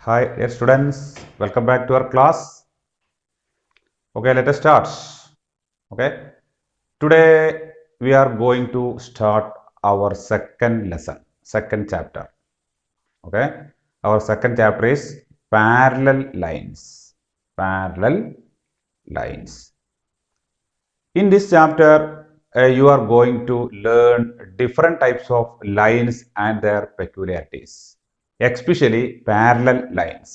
Hi, dear students. Welcome back to our class. Okay, let us start. Okay, today we are going to start our second lesson, second chapter. Okay, our second chapter is parallel lines. Parallel lines. In this chapter, you are going to learn different types of lines and their peculiarities, especially parallel lines.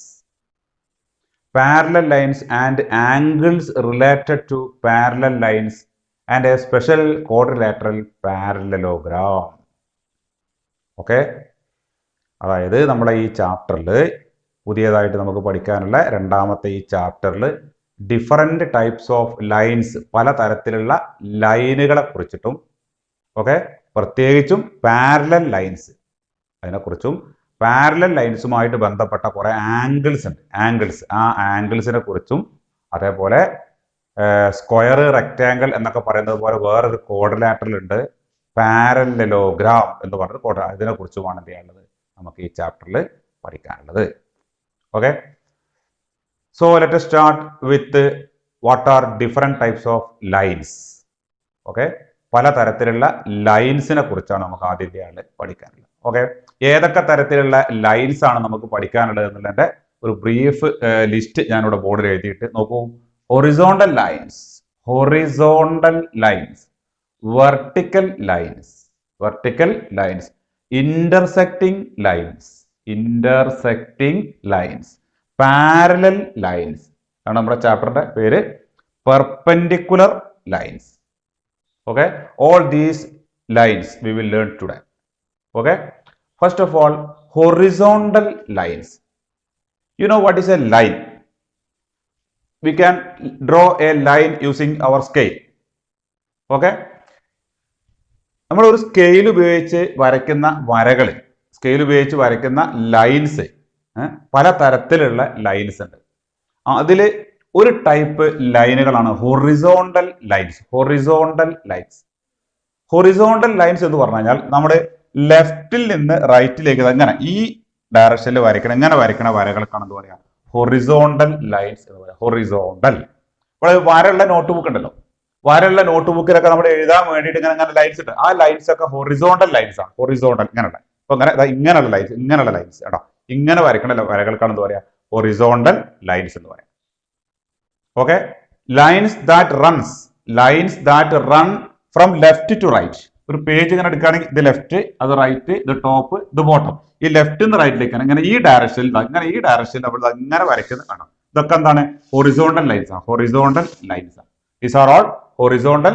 Parallel lines and angles related to parallel lines and a special quadrilateral parallelogram. Okay, അതായത് നമ്മുടെ ഈ ചാപ്റ്ററിൽ പുതിയതായിട്ട് നമുക്ക് പഠിക്കാനുള്ള രണ്ടാമത്തെ ഈ ചാപ്റ്ററിൽ ഡിഫറെൻ്റ് ടൈപ്സ് ഓഫ് ലൈൻസ്, പല തരത്തിലുള്ള ലൈനുകളെ കുറിച്ചിട്ടും, ഓക്കെ, പ്രത്യേകിച്ചും പാരലൽ ലൈൻസ്, അതിനെക്കുറിച്ചും പാരലൽ ലൈൻസുമായിട്ട് ബന്ധപ്പെട്ട കുറേ ആംഗിൾസ് ഉണ്ട്. ആ ആംഗിൾസിനെ കുറിച്ചും, അതേപോലെ സ്ക്വയർ, റെക്റ്റാങ്കിൾ എന്നൊക്കെ പറയുന്നത് പോലെ വേറൊരു ക്വാഡ്രിലാറ്ററൽ ഉണ്ട്, പാരലലോഗ്രാം എന്ന് പറഞ്ഞത് ഇതിനെ കുറിച്ചുമാണ് എന്ത് ചെയ്യാനുള്ളത്, നമുക്ക് ഈ ചാപ്റ്ററിൽ പഠിക്കാനുള്ളത്. Okay, so let us start with what are different types of lines. Okay, പലതരത്തിലുള്ള ലൈൻസിനെ കുറിച്ചാണ് നമുക്ക് ആദ്യത്തെ പഠിക്കാനുള്ളത്. ഓക്കെ, ഏതൊക്കെ തരത്തിലുള്ള ലൈൻസ് ആണ് നമുക്ക് പഠിക്കാനുള്ളത് എന്നുള്ളതിന്റെ ഒരു ബ്രീഫ് ലിസ്റ്റ് ഞാനിവിടെ ബോർഡിൽ എഴുതിയിട്ട് നോക്കൂ. Horizontal lines, vertical lines, intersecting lines, parallel lines ആണ് നമ്മുടെ ചാപ്റ്ററിന്റെ പേര്. Perpendicular lines. Okay, all these lines we will learn today. Okay, first of all, horizontal lines. You know what is a line? We can draw a line using our scale. Okay, നമ്മൾ ഒരു scale ഉപയോഗിച്ച് വരയ്ക്കുന്ന lines, പല തരത്തിലുള്ള lines ഉണ്ട്. അതിൽ ഒരു type ലൈനുകളാണ് ഹൊറിസോണ്ടൽ ലൈൻസ്. ഹൊറിസോണ്ടൽ ലൈൻസ് എന്ന് പറഞ്ഞു കഴിഞ്ഞാൽ നമ്മുടെ ലെഫ്റ്റിൽ നിന്ന് റൈറ്റിലേക്ക് അങ്ങനെ ഈ ഡയറക്ഷനിൽ ഇങ്ങനെ വരയ്ക്കണ വരകൾക്കാണ് എന്ത് പറയാ, ഹൊറിസോണ്ടൽ ലൈൻസ് എന്ന് പറയാം. ഹൊറിസോണ്ടൽ. ഇപ്പോൾ വരയുള്ള നോട്ട് ബുക്ക് ഉണ്ടല്ലോ, വരയുള്ള നോട്ട് ബുക്കിലൊക്കെ നമ്മൾ എഴുതാൻ വേണ്ടിയിട്ട് ഇങ്ങനെ ലൈൻസ് ഉണ്ട്. ആ ലൈൻസ് ഒക്കെ ഹൊറിസോണ്ടൽ ലൈൻസ് ആണ്. ഇങ്ങനെയുള്ള, അപ്പൊ ഇങ്ങനെയുള്ള ലൈൻസ് കേട്ടോ, ഇങ്ങനെ വരയ്ക്കണ വരകൾക്കാണ് എന്ത് പറയാ, ഹൊറിസോണ്ടൽ ലൈൻസ് എന്ന് പറയാം. Okay, lines that run from left to right. ഒരു പേജ് ഇങ്ങനെ എടുക്കുകയാണെങ്കിൽ ഇത് ലെഫ്റ്റ്, അത് റൈറ്റ്, ഇത് ടോപ്പ്, ഇത് ബോട്ടം. ഈ ലെഫ്റ്റ് നിന്ന് റൈറ്റിലേക്കാണ് ഇങ്ങനെ ഈ ഡയറക്ഷനിൽ നമ്മൾ ഇങ്ങനെ വരയ്ക്കുന്നത് കാണാം. ഇതൊക്കെ എന്താണ്, ഹൊറിസോണ്ടൽ ലൈൻസ് ആണ്. These are all horizontal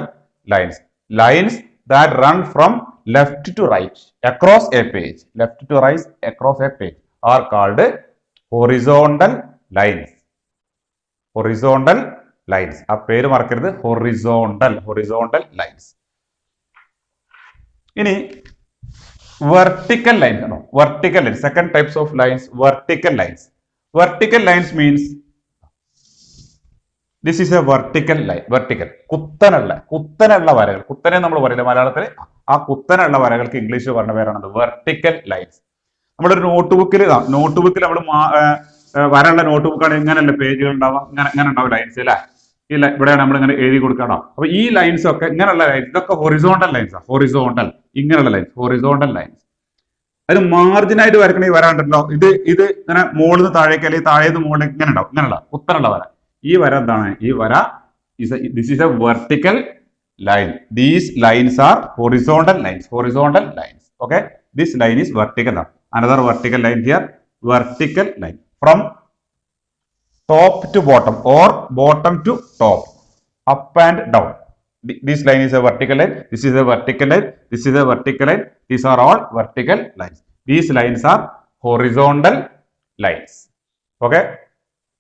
lines. Lines that run from left to right across a page. Are called horizontal lines. ആ പേര് മറക്കരുത്, ഹൊറിസോണ്ടൽ ലൈൻസ്. ഇനി വെർട്ടിക്കൽ ലൈൻസ് ആണോ? Second types of lines, vertical lines means this is a vertical line. കുത്തനുള്ള വരകൾ, കുത്തനെ നമ്മൾ പറയില്ല മലയാളത്തിൽ, ആ കുത്തനുള്ള വരകൾക്ക് ഇംഗ്ലീഷിൽ പറഞ്ഞ പേരാണ് വെർട്ടിക്കൽ ലൈൻസ്. നമ്മളൊരു നോട്ട് ബുക്കിൽ നമ്മൾ വരയുള്ള നോട്ട് ബുക്കാണ്, ഇങ്ങനെയല്ല പേജുകൾ ഉണ്ടാവുക, ഇങ്ങനെ ഉണ്ടാവും ലൈൻസ് അല്ലേ. ഇവിടെയാണ് നമ്മൾ ഇങ്ങനെ എഴുതി കൊടുക്കണം. അപ്പൊ ഈ ലൈൻസ് ഒക്കെ ഇങ്ങനെയുള്ള ലൈൻസ്, ഇതൊക്കെ ഹൊറിസോണ്ടൽ ലൈൻസ് ആണ്. ഇങ്ങനെയുള്ള ലൈൻസ് ഹൊറിസോണ്ടൽ ലൈൻസ്. അത് മാർജിനായിട്ട് വരക്കണ ഈ വര ഉണ്ടല്ലോ, ഇത് ഇങ്ങനെ മുകളിൽ നിന്ന് താഴേക്ക് അല്ലെങ്കിൽ താഴേന്ന് മുകളിൽ ഇങ്ങനെ ഉണ്ടാവും, ഇങ്ങനെയുള്ള കുത്തനുള്ള വര. ഈ വര എന്താണ്? ഈ വര this is a vertical line. These lines are horizontal lines. Okay, this line is vertical. Another vertical line here, vertical line from top to bottom or bottom to top, up and down. This line is a vertical line. This is a vertical line. These are all vertical lines. These lines are horizontal lines. Okay,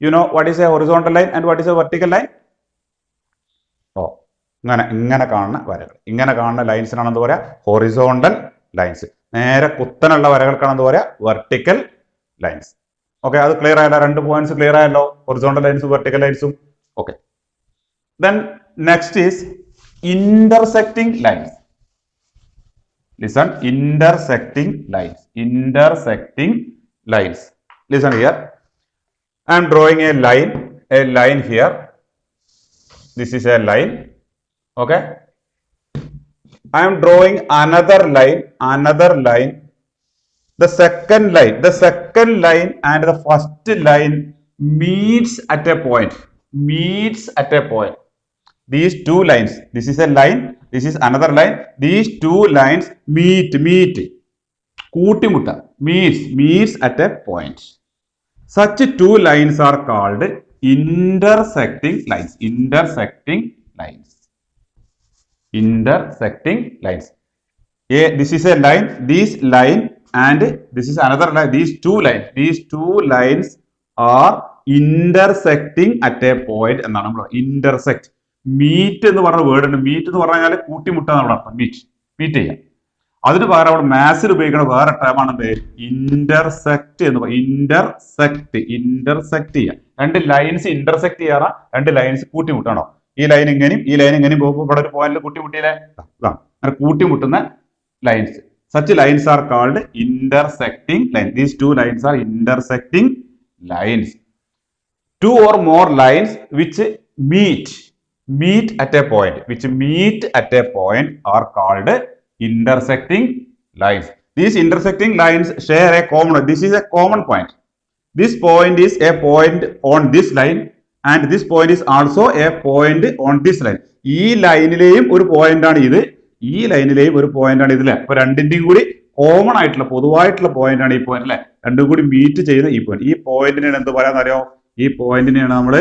you know what is a horizontal line and what is a vertical line? ഇങ്ങനെ കാണുന്ന വരകൾ, ഇങ്ങനെ കാണുന്ന ലൈൻസിനാണ് എന്താ പറയാ, horizontal lines. നേരെ കുത്തനുള്ള വരകൾക്കാണ് എന്താ പറയാ, വെർട്ടിക്കൽ ലൈൻസ്. ഓക്കെ, അത് ക്ലിയർ ആയല്ലോ? രണ്ട് പോയിന്റ്സ് ക്ലിയർ ആയല്ലോ, ഹൊറിസോണ്ടൽ ലൈൻസും വെർട്ടിക്കൽ ലൈൻസും. Okay, then next is intersecting lines. Listen, intersecting lines. Listen here. I am drawing a line here. This is a line. Okay. I am drawing another line. The second line and the first line meets at a point. These two lines, this is a line, this is another line. These two lines meet. Kootimutta meets at a point. Such two lines are called intersecting lines. This is a line, this line, and this is another line. These two lines are intersecting at a point. Intersect. Meet എന്ന് പറഞ്ഞ word ഉണ്ട്. Meet എന്ന് പറഞ്ഞാൽ കൂട്ടിമുട്ടുക എന്നാണ് അർത്ഥം. Meet ചെയ്യാം. അതിന് പകരം അവിടെ മാത്സിൽ ഉപയോഗിക്കുന്ന വേറെ ടേമാണ് എന്ത്? ഇന്റർസെക്ട് എന്ന് പറയും. ഇന്റർസെക്ട് ചെയ്യാം. രണ്ട് ലൈൻസ് ഇന്റർസെക്ട് ചെയ്യാറ, രണ്ട് ലൈൻസ് കൂട്ടിമുട്ടാണോ? ഈ ലൈൻ ഇങ്ങനെയും പോകുമ്പോൾ ഇവിടെ ഒരു പോയിന്റിൽ കൂട്ടിമുട്ടിയില്ലേ? അങ്ങനെ കൂട്ടിമുട്ടുന്ന lines. Such lines are called intersecting lines. These two lines are intersecting lines. Two or more lines which meet at a point are called intersecting lines. These intersecting lines share a common. This is a common point. This point is a point on this line, and this point is also a point on this line. ഈ ലൈനിലെയും ഒരു point ആണ് ഇത്, ഈ ലൈനിലെയും ഒരു point ആണ് ഇതിലെ. അപ്പൊ രണ്ടിന്റെയും കൂടി കോമൺ ആയിട്ടുള്ള പൊതുവായിട്ടുള്ള പോയിന്റ് ആണ് ഈ പോയിന്റ് അല്ലെ. രണ്ടും കൂടി മീറ്റ് ചെയ്യുന്ന ഈ പോയിന്റ്. ഈ പോയിന്റിനാണ് എന്ത് പറയാന്നറിയോ? ഈ പോയിന്റിനെയാണ് നമ്മൾ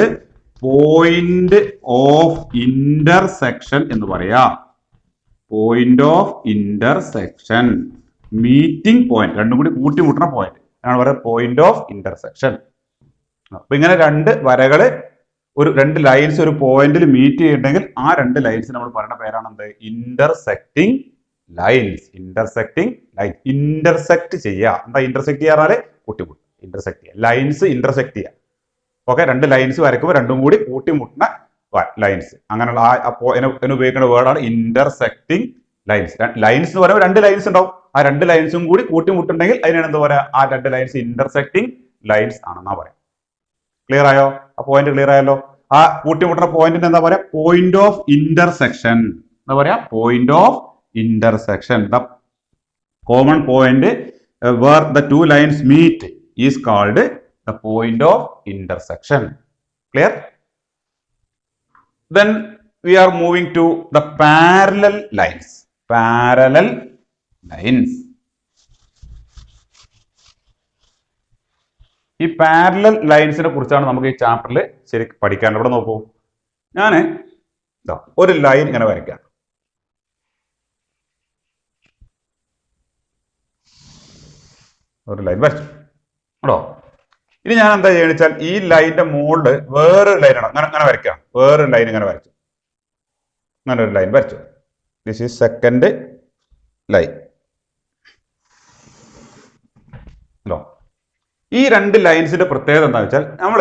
പോയിന്റ് ഓഫ് ഇന്റർസെക്ഷൻ എന്ന് പറയാ. Point of intersection, meeting point, രണ്ടും കൂടി കൂട്ടിമുട്ടുന്ന പോയിന്റ് ആണ് പറയുന്നത് പോയിന്റ് ഓഫ് ഇന്റർസെക്ഷൻ. അപ്പൊ ഇങ്ങനെ രണ്ട് വരകള്, രണ്ട് ലൈൻസ് ഒരു പോയിന്റിൽ മീറ്റ് ചെയ്യുന്നുണ്ടെങ്കിൽ ആ രണ്ട് ലൈൻസ് നമ്മൾ പറയുന്ന പേരാണ് എന്ത്? Intersecting lines. ഇന്റർസെക്ട് ചെയ്യുക. എന്താ ഇന്റർസെക്ട് ചെയ്യാറ്? കൂട്ടിമുട്ടുക. ഇന്റർസെക്ട് ചെയ്യുക, ലൈൻസ് ഇന്റർസെക്ട് ചെയ്യുക. ഓക്കെ, രണ്ട് ലൈൻസ് വരയ്ക്കുമ്പോൾ രണ്ടും കൂടി കൂട്ടിമുട്ടുന്ന ലൈൻസ്. അങ്ങനെയുള്ള ഉപയോഗിക്കുന്ന വേർഡാണ് ഇന്റർസെക്ടിങ് ലൈൻസ്. ലൈൻസ് എന്ന് പറയുമ്പോൾ രണ്ട് ലൈൻസ് ഉണ്ടാവും. ആ രണ്ട് ലൈൻസും കൂടി കൂട്ടിമുട്ടുണ്ടെങ്കിൽ അതിനാണ് എന്താ പറയാ? ആ രണ്ട് ലൈൻസ് ഇന്റർസെക്ടിങ് ലൈൻസ് ആണെന്നാ പറയാം. ക്ലിയർ ആയോ? ആ പോയിന്റ് ക്ലിയർ ആയല്ലോ. ആ കൂട്ടിമുട്ടുന്ന പോയിന്റിന് എന്താ പറയാ? പോയിന്റ് ഓഫ് ഇന്റർസെക്ഷൻ എന്താ പറയാ? Point of intersection. The common point where the two lines meet is called the point of intersection. Clear? Then we are moving to the parallel lines. ഈ parallel ലൈൻസിനെ കുറിച്ചാണ് നമുക്ക് ഈ ചാപ്റ്ററിൽ ശരിക്കും പഠിക്കാൻ. ഇവിടെ നോക്കൂ, ഞാൻ ഒരു ലൈൻ ഇങ്ങനെ വരയ്ക്കാം. ഒരു ലൈൻ വരച്ചു കേട്ടോ. ഇനി ഞാൻ എന്താ ചെയ്യുക വെച്ചാൽ ഈ ലൈനിന്റെ മുകളിൽ വേറൊരു ലൈനാണ് അങ്ങനെ വരയ്ക്കാം. വേറൊരു ലൈൻ ഇങ്ങനെ വരച്ചു, അങ്ങനെ ഒരു ലൈൻ വരച്ചു. This is second line. ഈ രണ്ട് ലൈൻസിന്റെ പ്രത്യേകത എന്താ വെച്ചാൽ നമ്മൾ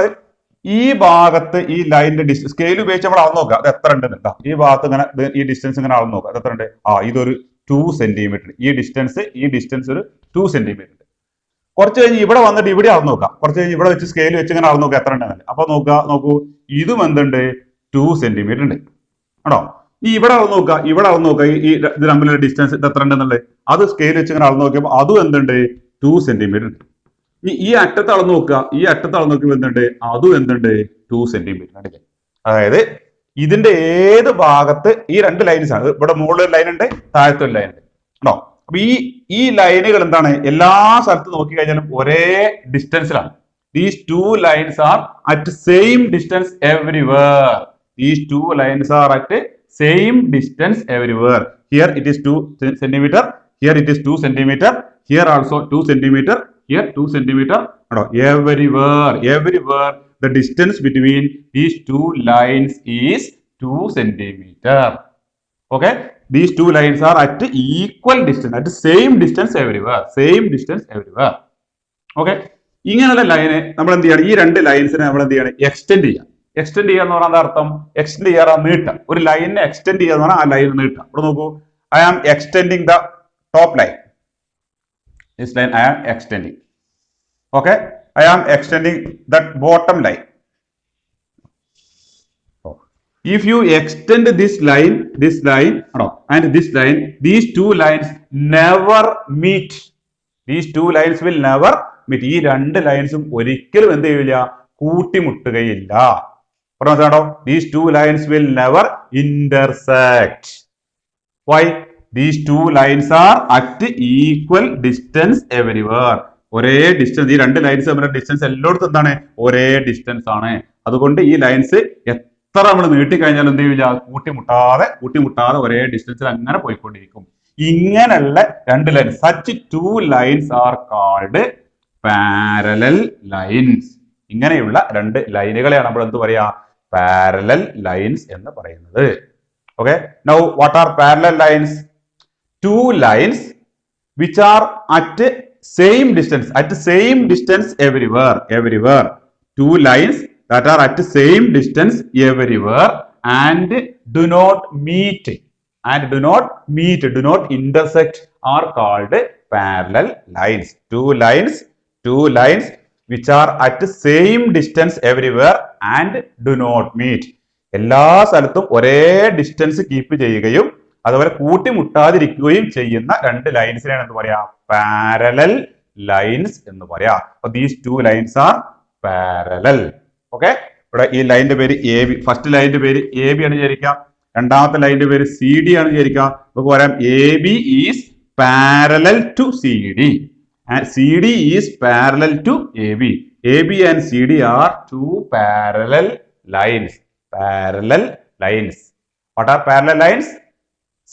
ഈ ഭാഗത്ത് ഈ ലൈനിന്റെ ഡിസ്റ്റൻസ് സ്കെയിൽ ഉപയോഗിച്ച് നമ്മൾ അളന്ന് നോക്കുക അത് എത്ര ഉണ്ട്. ഈ ഭാഗത്ത് ഇങ്ങനെ ഈ ഡിസ്റ്റൻസ് ഇങ്ങനെ അളന്ന് നോക്കുക അത് എത്ര ഉണ്ട്. ഇതൊരു 2 സെന്റിമീറ്റർ. ഈ ഡിസ്റ്റൻസ് ഒരു 2 സെന്റിമീറ്റർ. കുറച്ച് കഴിഞ്ഞ് ഇവിടെ വന്നിട്ട് ഇവിടെ അളന്ന് നോക്കാം. കുറച്ച് കഴിഞ്ഞ് ഇവിടെ വെച്ച് സ്കെയിൽ വെച്ച് ഇങ്ങനെ അളന്ന് നോക്കുക എത്ര ഉണ്ടെന്നല്ലേ. അപ്പൊ നോക്കൂ ഇതും എന്തുണ്ട്? 2 സെന്റിമീറ്റർ ഉണ്ട് ആണോ. ഈ ഇവിടെ അളന്ന് നോക്കുക ഈ ഇത് തമ്മിലുള്ള ഡിസ്റ്റൻസ് ഇത് എത്ര ഉണ്ടെന്നുള്ളത് അത് സ്കെയിൽ വെച്ച് ഇങ്ങനെ അളന്ന് നോക്കിയപ്പോൾ അതും എന്തുണ്ട്? 2 സെന്റിമീറ്റർ ഉണ്ട്. ഈ അറ്റത്ത് അളന്ന് നോക്കുക നോക്കിയപ്പോൾ എന്തുണ്ട്? അതും എന്തുണ്ട്? 2 സെന്റിമീറ്റർ ഉണ്ട്. അതായത് ഇതിന്റെ ഏത് ഭാഗത്ത് ഈ രണ്ട് ലൈൻസ് ആണ്. ഇവിടെ മുകളിൽ ഒരു ലൈൻ ഉണ്ട്, താഴത്തെ ഒരു ലൈൻ ഉണ്ട് കേട്ടോ. അപ്പൊ ഈ ലൈനുകൾ എന്താണ്? എല്ലാ സ്ഥലത്തും നോക്കി കഴിഞ്ഞാലും ഒരേ ഡിസ്റ്റൻസിലാണ്. These two lines are at same distance everywhere. These two lines are at same distance everywhere. Here it is 2 centimeter. Here it is 2 centimeter. Here also 2 centimeter. Here 2 centimeter. Everywhere the distance between these two lines is 2 centimeter. Okay. These two lines are at equal distance, at the same distance everywhere. Okay. ഇങ്ങനെയുള്ള line നമ്മൾ എന്ത് ചെയ്യണം? ഈ രണ്ട് ലൈൻസിനെ നമ്മൾ എന്ത് ചെയ്യണം? Extend ചെയ്യാം. എക്സ്റ്റെൻഡ് ചെയ്യുക എന്ന് പറഞ്ഞാൽ അർത്ഥം എക്സ്റ്റെൻഡ് ചെയ്യാറ് നീട്ടം. ഒരു ലൈനിനെ എക്സ്റ്റെൻഡ് ചെയ്യുക എന്ന് പറഞ്ഞാൽ ആ ലൈൻ നീട്ടാം. ഇവിടെ നോക്കൂ, I am extending the top line. This line I am extending. Okay, I am extending that bottom line. If you extend this line and this line, these two lines never meet. These two lines will never meet. ഈ രണ്ട് ലൈൻസും ഒരിക്കലും എന്ത് ചെയ്യില്ല, കൂട്ടിമുട്ടുകയില്ല. പറഞ്ഞോ, these two lines will never intersect. Why? These two lines are at equal distance everywhere. ഒരേ distance, ഈ രണ്ട് lines തമ്മിലുള്ള ഡിസ്റ്റൻസ് എല്ലായിടത്തും എന്താണ്, ഒരേ ഡിസ്റ്റൻസ് ആണ്. അതുകൊണ്ട് ഈ ലൈൻസ് എത്ര നമ്മൾ നീട്ടിക്കഴിഞ്ഞാൽ എന്ത് ചെയ്യില്ല, കൂട്ടിമുട്ടാതെ ഒരേ ഡിസ്റ്റൻസിൽ അങ്ങനെ പോയിക്കൊണ്ടിരിക്കും. ഇങ്ങനെയുള്ള രണ്ട് lines, such to lines are called parallel lines. ഇങ്ങനെയുള്ള രണ്ട് ലൈനുകളെയാണ് നമ്മൾ എന്ത് പറയാ, പാരലൽ ലൈൻസ് എന്ന് പറയുന്നത്. Okay, now what are parallel lines? Two lines which are at same distance everywhere. Two lines that are at same distance everywhere and do not intersect are called parallel lines. Two lines which are at same distance everywhere and do not meet. എല്ലാ സ്ഥലത്തും ഒരേ distance keep ചെയ്യുകയും അതുപോലെ കൂട്ടിമുട്ടാതിരിക്കുകയും ചെയ്യുന്ന രണ്ട് ലൈൻസിനാണ് എന്ത് പറയാ, parallel lines എന്ന് പറയാ. അപ്പൊ these two lines R parallel. Okay, ഇവിടെ ഈ ലൈനിന്റെ പേര് എ ബി, ഫസ്റ്റ് ലൈനിന്റെ പേര് എ ബി ആണ് വിചാരിക്കാം, രണ്ടാമത്തെ ലൈനിന്റെ പേര് സി ഡി ആണ് വിചാരിക്കാം. നമുക്ക് പറയാം A B is parallel to C D and CD is parallel to AB. AB and CD are two parallel lines. What are parallel lines?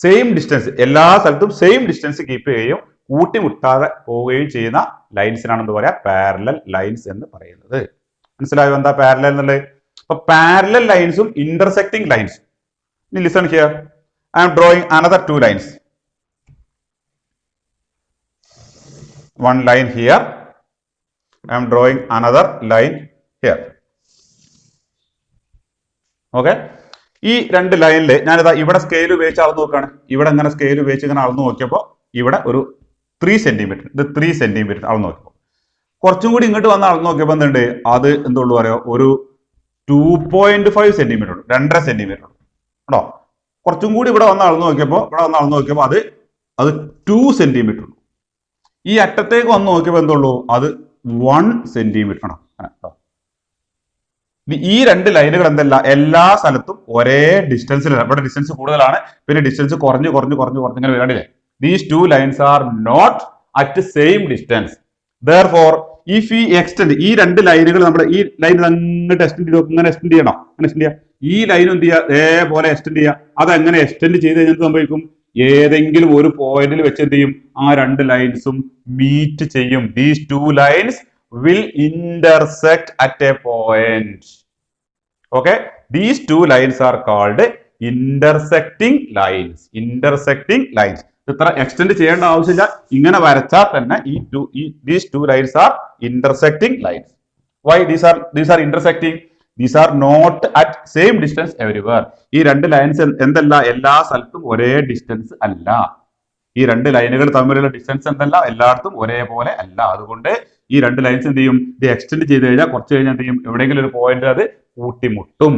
Same distance. എല്ലാ സ്ഥലത്തും സെയിം ഡിസ്റ്റൻസ് കീപ്പ് ചെയ്യുകയും കൂട്ടിമുട്ടാതെ പോവുകയും ചെയ്യുന്ന ലൈൻസിനാണ് എന്ത് പറയാ, പാരലൽ ലൈൻസ് എന്ന് പറയുന്നത്. മനസ്സിലായോ എന്താ പാരലൽ എന്നുള്ളത്? അപ്പൊ പാരലൽ ലൈൻസും ഇന്റർസെക്റ്റിംഗ് ലൈൻസും. ഇനി listen here, I am drawing another two lines. One line here, I am drawing another line here. Okay, ഈ രണ്ട് ലൈനിൽ ഞാനിതാ ഇവിടെ സ്കെയിൽ ഉപയോഗിച്ച് അളന്ന് നോക്കുകയാണ്. ഇവിടെ ഇങ്ങനെ സ്കെയിൽ ഉപയോഗിച്ച് ഇങ്ങനെ അളന്ന് നോക്കിയപ്പോൾ ഇവിടെ ഒരു 3 സെന്റിമീറ്റർ, ഇത് 3 സെന്റിമീറ്റർ അളന്ന് നോക്കിയപ്പോൾ, കുറച്ചും കൂടി ഇങ്ങോട്ട് വന്ന് അളന്ന് നോക്കിയപ്പോൾ എന്തുണ്ട്, അത് എന്തുള്ളൂ പറയാ, ഒരു 2.5 സെന്റിമീറ്റർ ഉണ്ട്, 2.5 സെന്റിമീറ്റർ ഉണ്ട് കേട്ടോ. കുറച്ചും കൂടി ഇവിടെ വന്ന് അളന്ന് നോക്കിയപ്പോൾ അത് 2 സെന്റിമീറ്റർ ഉണ്ട്. ഈ അറ്റത്തേക്ക് വന്ന് നോക്കിയപ്പോൾ എന്തുള്ളൂ, അത് 1 സെന്റിമീറ്റർ ആണ്. ഈ രണ്ട് ലൈനുകൾ എന്തല്ല, എല്ലാ സ്ഥലത്തും ഒരേ ഡിസ്റ്റൻസിലാണ്. ഇവിടെ ഡിസ്റ്റൻസ് കൂടുതലാണ്, പിന്നെ ഡിസ്റ്റൻസ് കുറഞ്ഞ് ഇങ്ങനെ വരാണ്ടില്ലേ. These two lines are not at same distance. Therefore, if we extend, ഈ രണ്ട് ലൈനുകൾ നമ്മൾ ഈ ലൈൻ അങ്ങോട്ട് എക്സ്റ്റെൻഡ് ചെയ്ത് ഇങ്ങനെ എക്സ്റ്റെൻഡ് ചെയ്യണം, അങ്ങനെ എക്സ്റ്റെൻഡ് ചെയ്യുക. ഈ ലൈൻ എന്ത് ചെയ്യുക, അതേപോലെ എക്സ്റ്റെൻഡ് ചെയ്യുക. അതെങ്ങനെ എക്സ്റ്റെൻഡ് ചെയ്ത് കഴിഞ്ഞാൽ സംഭവിക്കും, ഏതെങ്കിലും ഒരു പോയിന്റിൽ വെച്ച് എന്ത് ചെയ്യും, ആ രണ്ട് ലൈൻസും മീറ്റ് ചെയ്യും. These two lines will intersect at a point. Okay, these two lines are called intersecting lines. ഇത്ര എക്സ്റ്റെൻഡ് ചെയ്യേണ്ട ആവശ്യമില്ല, ഇങ്ങനെ വരച്ചാൽ തന്നെ these two lines are intersecting lines. Why these are intersecting? These are not at same distance everywhere. ഈ രണ്ട് lines എന്തല്ല, എല്ലാ സ്ഥലത്തും ഒരേ ഡിസ്റ്റൻസ് അല്ല. ഈ രണ്ട് ലൈനുകൾ തമ്മിലുള്ള ഡിസ്റ്റൻസ് എന്തല്ല, എല്ലായിടത്തും ഒരേപോലെ അല്ല. അതുകൊണ്ട് ഈ രണ്ട് ലൈൻസ് എന്ത് ചെയ്യും, ഇത് എക്സ്റ്റെൻഡ് ചെയ്ത് കഴിഞ്ഞാൽ കുറച്ച് കഴിഞ്ഞാൽ എന്ത് ചെയ്യും, എവിടെയെങ്കിലും ഒരു പോയിന്റിൽ അത് കൂട്ടിമുട്ടും.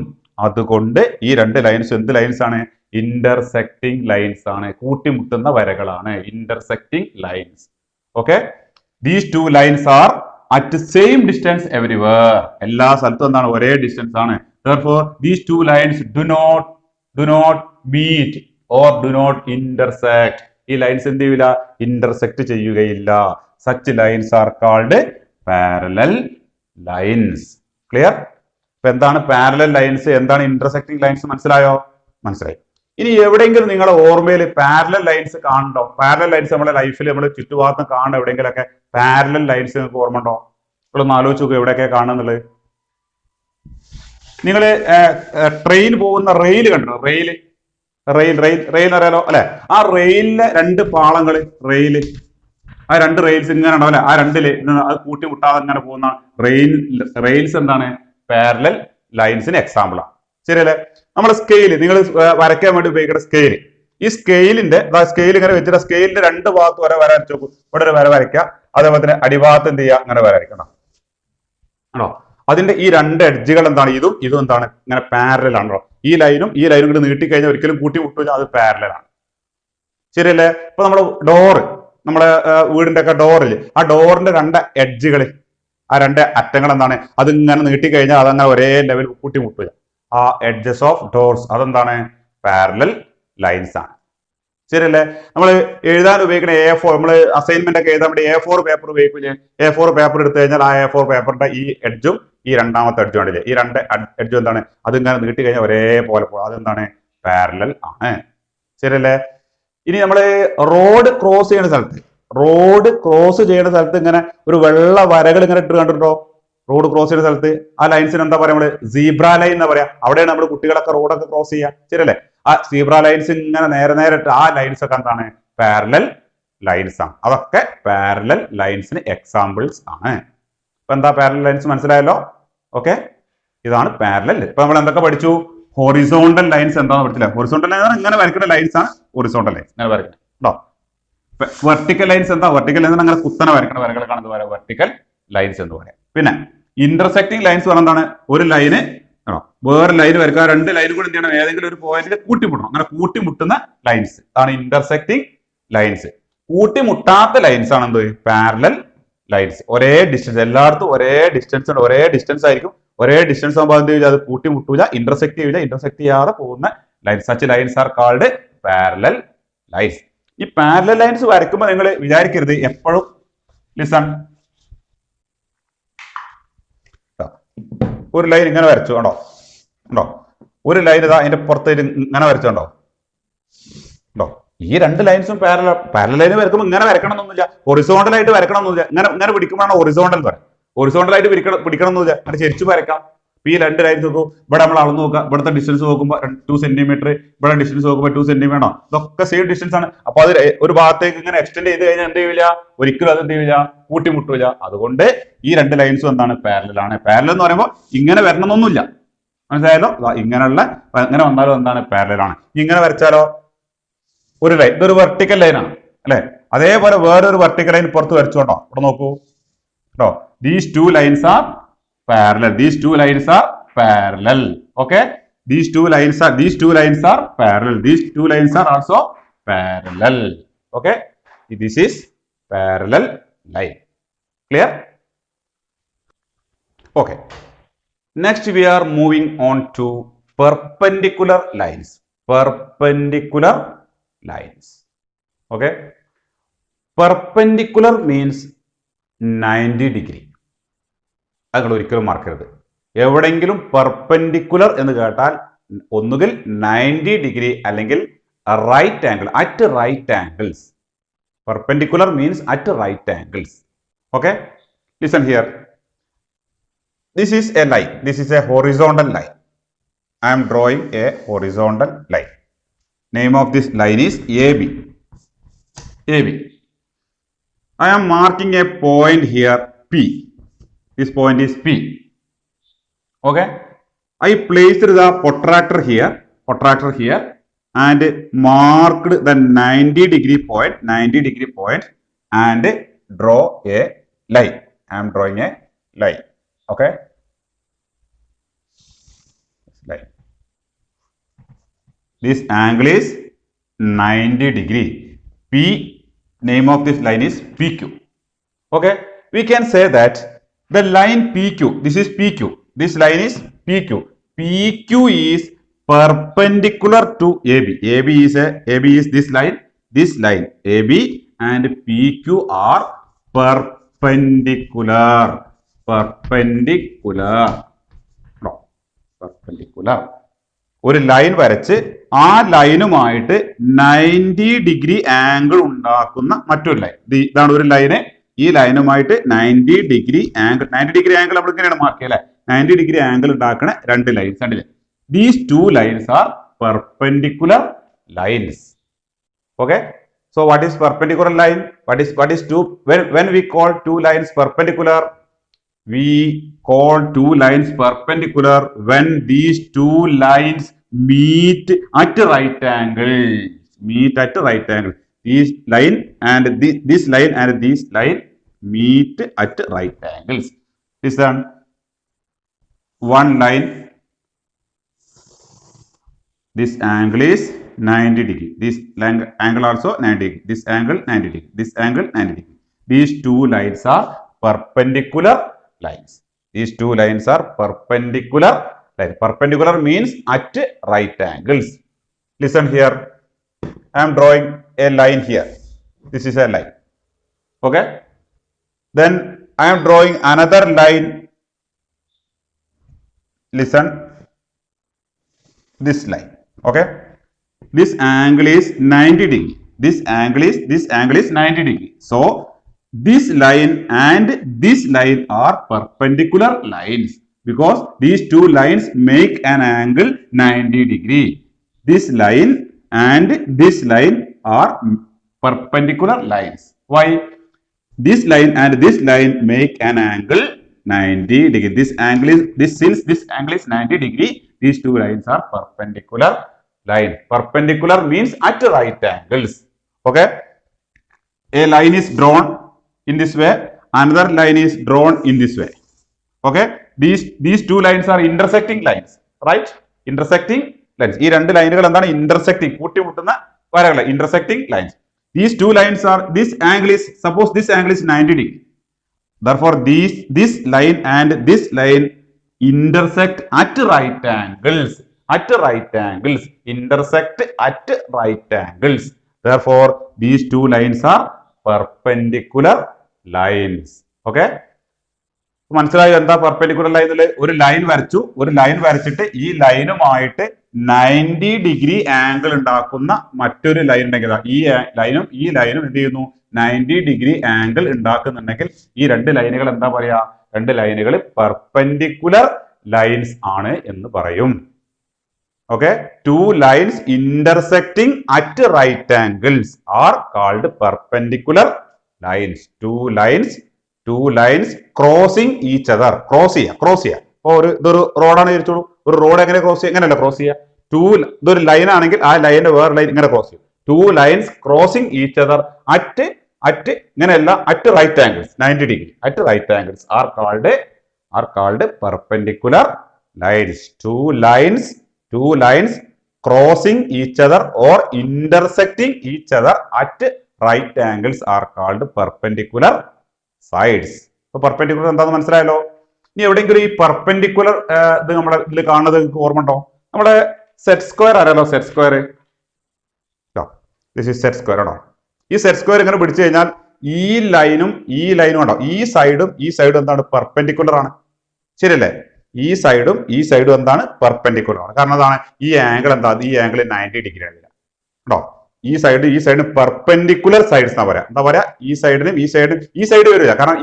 അതുകൊണ്ട് ഈ രണ്ട് ലൈൻസ് എന്ത് ലൈൻസ് ആണ്, ഇന്റർസെക്റ്റിംഗ് ലൈൻസ് ആണ്, കൂട്ടിമുട്ടുന്ന വരകളാണ് intersecting lines. Okay, these two lines are at same distance everywhere. എല്ലാ സ്ഥലത്തും എന്താണ്, ഒരേ ഡിസ്റ്റൻസ് ആണ്. Therefore, these two lines do not meet or do not intersect. ഈ ലൈൻസ് എന്ത് ചെയ്യില്ല, ഇന്റർസെക്ട് ചെയ്യുകയില്ല. Such lines are called parallel lines. Clear? അപ്പൊ എന്താണ് പാരലൽ ലൈൻസ്, എന്താണ് ഇന്റർസെക്റ്റിംഗ് ലൈൻസ്, മനസ്സിലായോ? മനസ്സിലായി. ഇനി എവിടെയെങ്കിലും നിങ്ങളുടെ ഓർമ്മയിൽ പാരലൽ ലൈൻസ് കാണുന്നുണ്ടോ? പാരലൽ ലൈൻസ് നമ്മുടെ ലൈഫിൽ നമ്മൾ ചുറ്റുഭാഗത്ത് കാണുന്ന എവിടെയെങ്കിലൊക്കെ പാരലൽ ലൈൻസ് നിങ്ങൾക്ക് ഓർമ്മ ഉണ്ടോ? നിങ്ങളൊന്ന് ആലോചിച്ച് നോക്കുക, എവിടെയൊക്കെ കാണുന്നുള്ളത്. നിങ്ങൾ ട്രെയിൻ പോകുന്ന റെയിൽ കണ്ടോ? റെയിൽ അറിയാലോ അല്ലെ? ആ റെയിലിലെ രണ്ട് പാളങ്ങൾ, ആ രണ്ട് റെയിൽസ് ഇങ്ങനെ ഉണ്ടാവും അല്ലെ? ആ രണ്ടില് അത് കൂട്ടിമുട്ടാതെ ഇങ്ങനെ പോകുന്ന റെയിൽസ് എന്താണ്, പാരലൽ ലൈൻസിന് എക്സാമ്പിളാണ്. ശരിയല്ലേ? നമ്മുടെ സ്കെയിൽ നിങ്ങൾ വരയ്ക്കാൻ വേണ്ടി ഉപയോഗിക്കുന്ന സ്കെയിൽ, ഈ സ്കെയിൽ ഇങ്ങനെ വെച്ചിട്ട് സ്കെയിലിന്റെ രണ്ട് ഭാഗത്ത് വര വരച്ചു നോക്കും. ഇവിടെ ഒരു വര വരയ്ക്കുക, അതേപോലെ തന്നെ അടിഭാഗത്ത് എന്ത് ചെയ്യുക, അങ്ങനെ വര വരയ്ക്കണം. ആണോ? അതിന്റെ ഈ രണ്ട് എഡ്ജുകൾ എന്താണ്? ഇതും ഇതും എന്താണ്? ഇങ്ങനെ പാരലൽ ആണല്ലോ. ഈ ലൈനും കൂടി നീട്ടിക്കഴിഞ്ഞാൽ ഒരിക്കലും കൂട്ടിമുട്ടില്ല, അത് പാരലൽ ആണ്. ശരിയല്ലേ? ഇപ്പൊ നമ്മുടെ ഡോറ്, നമ്മുടെ വീടിന്റെ ഒക്കെ ഡോറിൽ, ആ ഡോറിന്റെ രണ്ട് എഡ്ജുകൾ, ആ രണ്ട് അറ്റങ്ങൾ എന്താണ്? അതിങ്ങനെ നീട്ടിക്കഴിഞ്ഞാൽ അതങ്ങനെ ഒരേ ലെവൽ കൂട്ടിമുട്ടില്ല. ആ എഡ്ജസ് ഓഫ് ഡോർസ് അതെന്താണ്? പാരലൽ ലൈൻസ് ആണ്. ശരിയല്ലേ? നമ്മൾ എഴുതാൻ ഉപയോഗിക്കുന്ന A4, നമ്മൾ അസൈൻമെന്റ് ഒക്കെ എഴുതാൻ വേണ്ടി A4 പേപ്പർ ഉപയോഗിക്കില്ലേ? A4 പേപ്പർ എടുത്തു കഴിഞ്ഞാൽ ആ A4 പേപ്പറിന്റെ ഈ എഡ്ജും ഈ രണ്ടാമത്തെ എഡ്ജും ആണില്ലേ? ഈ രണ്ട് എഡ്ജും എന്താണ്? അതിങ്ങനെ നീട്ടി കഴിഞ്ഞാൽ ഒരേപോലെ പോകും. അതെന്താണ്? പാരലൽ ആണ്. ശരിയല്ലേ? ഇനി നമ്മൾ റോഡ് ക്രോസ് ചെയ്യുന്ന സ്ഥലത്ത് ഇങ്ങനെ ഒരു വെള്ള വരകൾ ഇങ്ങനെ ഇട്ട് കണ്ടിട്ടുണ്ടോ? റോഡ് ക്രോസ് ചെയ്യുന്ന സ്ഥലത്ത് ആ ലൈൻസിന് എന്താ പറയാ? നമ്മള് സീബ്ര ലൈൻ എന്ന് പറയാ. അവിടെയാണ് നമ്മൾ കുട്ടികളൊക്കെ റോഡൊക്കെ ക്രോസ് ചെയ്യുക. ശരിയല്ലേ? ആ സീബ്ര ലൈൻസ് ഇങ്ങനെ നേരെ ഇട്ട് ആ ലൈൻസ് ഒക്കെ എന്താണ്? പാരലൽ ലൈൻസ് ആണ്. അതൊക്കെ പാരലൽ ലൈൻസിന് എക്സാമ്പിൾസ് ആണ്. ഇപ്പൊ എന്താ പാരലൽ ലൈൻസ് മനസ്സിലായല്ലോ? ഓക്കെ, ഇതാണ് പാരലൽ. ഇപ്പൊ നമ്മൾ എന്തൊക്കെ പഠിച്ചു? ഹൊറിസോണ്ടൽ ലൈൻസ് എന്താണെന്ന് പഠിച്ചില്ല? ഹൊറിസോണ്ടൽ ലൈൻ ഇങ്ങനെ വരയ്ക്കുന്ന ലൈൻസ് ആണ് ഹൊറിസോണ്ടൽ ലൈൻസ്. ഇങ്ങനെ വരയ്ക്കണം കേട്ടോ. വെർട്ടിക്കൽ ലൈൻസ് എന്താ? വെർട്ടിക്കൽ ലൈൻസ് അങ്ങനെ കുത്തനെ വരയ്ക്കുന്ന വരകളാണ് എന്ത് പറയാം? വെർട്ടിക്കൽ ലൈൻസ് എന്ന് പറയാം. പിന്നെ ഇന്റർസെക്റ്റിംഗ് ലൈൻസ് പറഞ്ഞാൽ എന്താണ്? ഒരു ലൈന് വേറെ ലൈൻ വരയ്ക്കുക, രണ്ട് ലൈനും കൂടി എന്ത് ചെയ്യണം? ഏതെങ്കിലും ഒരു പോയിന്റിൽ കൂട്ടിമുട്ടണം. അങ്ങനെ കൂട്ടിമുട്ടുന്ന ലൈൻസ് ആണ് ഇന്റർസെക്റ്റിംഗ് ലൈൻസ്. കൂട്ടിമുട്ടാത്ത ലൈൻസ് ആണ് എന്ത്? Parallel lines. ഒരേ ഡിസ്റ്റൻസ്, എല്ലായിടത്തും ഒരേ ഡിസ്റ്റൻസ് ഉണ്ട്, ഒരേ ഡിസ്റ്റൻസ് ആയിരിക്കും. ഒരേ ഡിസ്റ്റൻസ് ആകുമ്പോൾ എന്ത് ചെയ്യില്ല? അത് കൂട്ടിമുട്ടൂല, ഇന്റർസെക്ട് ചെയ്യില്ല. ഇന്റർസെക്ട് ചെയ്യാതെ പോകുന്ന lines, such lines are called parallel lines. ഈ പാരലൽ ലൈൻസ് വരയ്ക്കുമ്പോൾ നിങ്ങൾ വിചാരിക്കരുത് എപ്പോഴും ലിസൺ, ഒരു ലൈൻ ഇങ്ങനെ വരച്ചു കണ്ടോ? ഒരു ലൈൻ ഇതാ അതിന്റെ പുറത്ത് ഇങ്ങനെ വരച്ചുണ്ടോ? ഈ രണ്ട് ലൈൻസും പാരലൽ ലൈൻ വരക്കുമ്പോൾ ഇങ്ങനെ വരക്കണം എന്നൊന്നുമില്ല, ഹൊറിസോണ്ടൽ ആയിട്ട് വരക്കണം എന്നൊന്നുമില്ല. ഇങ്ങനെ പിടിക്കുമ്പോഴാണ് ഹൊറിസോണ്ടൽ പറയാം. ഹൊറിസോണ്ടൽ ആയിട്ട് പിടിക്കണം എന്നില്ല, അങ്ങനെ ചെരിച്ചു വരക്കാം. ഈ രണ്ട് ലൈൻസ് നോക്കൂ, ഇവിടെ നമ്മൾ അളന്ന് നോക്കുക, ഇവിടുത്തെ ഡിസ്റ്റൻസ് നോക്കുമ്പോൾ 2 സെന്റിമീറ്റർ, ഇവിടെ ഡിസ്റ്റൻസ് നോക്കുമ്പോൾ 2 സെന്റിമീറ്റർ ആണോ? ഇതൊക്കെ സെയിം ഡിസ്റ്റൻസ് ആണ്. അപ്പൊ അത് ഒരു ഭാഗത്തേക്ക് ഇങ്ങനെ എക്സ്റ്റെൻഡ് ചെയ്ത് കഴിഞ്ഞാൽ എന്ത് ചെയ്യില്ല? ഒരിക്കലും അത് എന്ത് ചെയ്യില്ല? കൂട്ടിമുട്ടില്ല. അതുകൊണ്ട് ഈ രണ്ട് ലൈൻസും എന്താണ്? പാരലൽ ആണ്. പാരലൽ എന്ന് പറയുമ്പോൾ ഇങ്ങനെ വരണമെന്നൊന്നുമില്ല, മനസ്സിലായല്ലോ? ഇങ്ങനെ വന്നാലും എന്താണ്? പാരലൽ ആണ്. ഇങ്ങനെ വരച്ചാലോ ഒരു ലൈൻ, ഇതൊരു വെർട്ടിക്കൽ ലൈൻ ആണ് അല്ലെ? അതേപോലെ വേറൊരു വെർട്ടിക്കൽ ലൈൻ പുറത്ത് വരച്ചോട്ടോ. ഇവിടെ നോക്കൂ കേട്ടോ, these two lines are parallel. These two lines are parallel. Okay, these two lines are parallel. These two lines are also parallel. Okay, this is parallel line. Clear? Okay, next we are moving on to perpendicular lines. Okay, perpendicular means 90 degree. അത് ഒരിക്കലും മറക്കരുത്. എവിടെയെങ്കിലും perpendicular എന്ന് കേട്ടാൽ ഒന്നുകിൽ 90 degree അല്ലെങ്കിൽ right angle, at right angles. Perpendicular means at right angles. Okay, listen here. This is a line. This is a horizontal line. I am drawing a horizontal line. Name of this line is AB. I am marking a point here, P. This point is P. Okay, I placed the protractor here and marked the 90 degree point and draw a line. I am drawing a line. Okay, line. This angle is 90 degree. P, name of this line is PQ. Okay, we can say that the line PQ, this is PQ, this line is PQ. PQ is perpendicular to AB. AB is this line. AB and PQ are perpendicular. ഒരു line വരച്ച് ആ ലൈനുമായിട്ട് 90 degree angle ഉണ്ടാക്കുന്ന മറ്റൊരു line. ഇതാണ് ഒരു line. ഈ ലൈനുമായിട്ട് 90 degree angle നമ്മൾ ഇങ്ങനെയാണ് മാർക്ക് ചെയ്യുക അല്ലെ? 90 ഡിഗ്രി ആംഗിൾ ഉണ്ടാക്കുന്ന രണ്ട് ലൈൻസ് ആണ്. These two lines are perpendicular lines. Okay, so what is perpendicular line? What is two? When we call two lines perpendicular, we call two lines perpendicular when these two lines meet at right angles. This line and this line meet at right angles. Listen, one line, this angle is 90 degree. This angle also 90 degree. This angle 90 degree. This angle 90 degree. These two lines are perpendicular lines. These two lines are perpendicular lines. Perpendicular means at right angles. Listen here. I am drawing a line here. This is a line. Okay. Then I am drawing another line. Listen. This line. Okay. This angle is 90 degree. This angle is 90 degree. So this line and this line are perpendicular lines because these two lines make an angle 90 degree. This line and this line are perpendicular lines. Why? This line and this line make an angle 90 degree. This angle is since this angle is 90 degree, these two lines are perpendicular line. Perpendicular means at right angles. Okay. A line is drawn in this way, another line is drawn in this way. Okay. These two lines are intersecting lines, right? Intersecting lines. ഈ രണ്ട് ലൈനുകൾ എന്താണ്? Intersecting, കൂട്ടിമുട്ടുന്ന വരകൾ, intersecting lines. These two lines are, this angle is, suppose this angle is 90 degree. Therefore, this line and this line intersect at right angles. At right angles. Intersect at right angles. Therefore, these two lines are perpendicular lines. Okay? മനസ്സിലായോ എന്താ perpendicular line? ഒരു line വരച്ചു, ഒരു line വരച്ചിട്ട് ഈ ലൈനുമായിട്ട് 90 degree angle ഉണ്ടാക്കുന്ന മറ്റൊരു line ഉണ്ടെങ്കിൽ ഈ ലൈനും എന്ത് ചെയ്യുന്നു? 90 ഡിഗ്രി ആംഗിൾ ഉണ്ടാക്കുന്നുണ്ടെങ്കിൽ ഈ രണ്ട് ലൈനുകൾ എന്താ പറയാ? രണ്ട് ലൈനുകൾ പെർപെൻഡിക്കുലർ ലൈൻസ് ആണ് എന്ന് പറയും. Okay, two lines intersecting at right angles are called perpendicular lines. Two lines crossing each other. Cross ചെയ്യുക. ഇപ്പോൾ ഇതൊരു റോഡാണ് വിചാരിച്ചോളൂ. ഒരു റോഡ് എങ്ങനെ ക്രോസ് ചെയ്യുക? എങ്ങനെയല്ല ക്രോസ് ചെയ്യുക. ഇതൊരു ലൈൻ ആണെങ്കിൽ ആ ലൈനിന്റെ വേറെ ലൈൻ ഇങ്ങനെ ക്രോസ് ചെയ്യും. Two lines crossing each other at ഇങ്ങനെയല്ല, at right angles 90 degree. At right angles are called perpendicular lines. Two lines crossing each other or intersecting each other at right angles are called perpendicular sides. So perpendicular എന്താണെന്ന് മനസ്സിലായല്ലോ. ഇനി എവിടെയെങ്കിലും ഈ perpendicular ഇത് നമ്മുടെ ഇതിൽ കാണുന്നത് ഓർമ്മ ഉണ്ടോ? നമ്മുടെ സെറ്റ് സ്ക്വയർ അറിയാലോ. Set square, this is set square ആണോ? ഈ സെറ്റ് സ്ക്വയർ ഇങ്ങനെ പിടിച്ചു കഴിഞ്ഞാൽ ഈ ലൈനും ഉണ്ടോ? ഈ സൈഡും എന്താണ്? പെർപെൻഡിക്കുലർ ആണ്. ശരിയല്ലേ? ഈ സൈഡും എന്താണ്? പെർപെൻഡിക്കുലർ ആണ്. കാരണം എന്താണ്? ഈ ആംഗിൾ എന്താ? ഈ ആംഗിൾ 90 ഡിഗ്രി ആണ് കേട്ടോ. ഈ സൈഡിന് പെർപെൻഡിക്കുലർ സൈഡ്സ് എന്നാ പറയാ. എന്താ പറയാ? ഈ സൈഡ് വരില്ല. കാരണം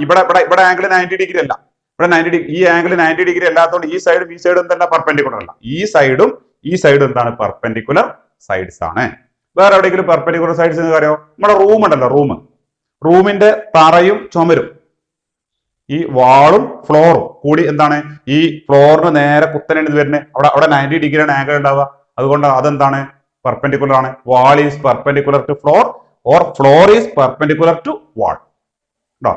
ഇവിടെ ആംഗിൾ 90 ഡിഗ്രി അല്ല. ഇവിടെ 90 ഡിഗ്രി, ഈ ആംഗിൾ 90 ഡിഗ്രി അല്ലാത്തതുകൊണ്ട് ഈ സൈഡും തന്നെ പെർപെൻഡിക്കുലർ അല്ല. ഈ സൈഡും എന്താണ്? പെർപെൻഡിക്കുലർ സൈഡ്സ് ആണ്. വേറെ എവിടെയെങ്കിലും പെർപെൻഡിക്കുലർ സൈഡ്സ് എന്ന് അറിയോ? നമ്മുടെ റൂം ഉണ്ടല്ലോ, റൂമിന്റെ തറയും ചുമരും, ഈ വാളും ഫ്ലോറും കൂടി എന്താണ്? ഈ ഫ്ലോറിന് നേരെ കുത്തനെയാണ് ഇത് വരുന്നത്. അവിടെ 90 ഡിഗ്രിയാണ് ആംഗിൾ ഉണ്ടാവുക. അതുകൊണ്ട് അതെന്താണ്? പെർപെൻഡിക്കുലർ ആണ്. Wall is perpendicular to floor or floor is perpendicular to wall. കേട്ടോ,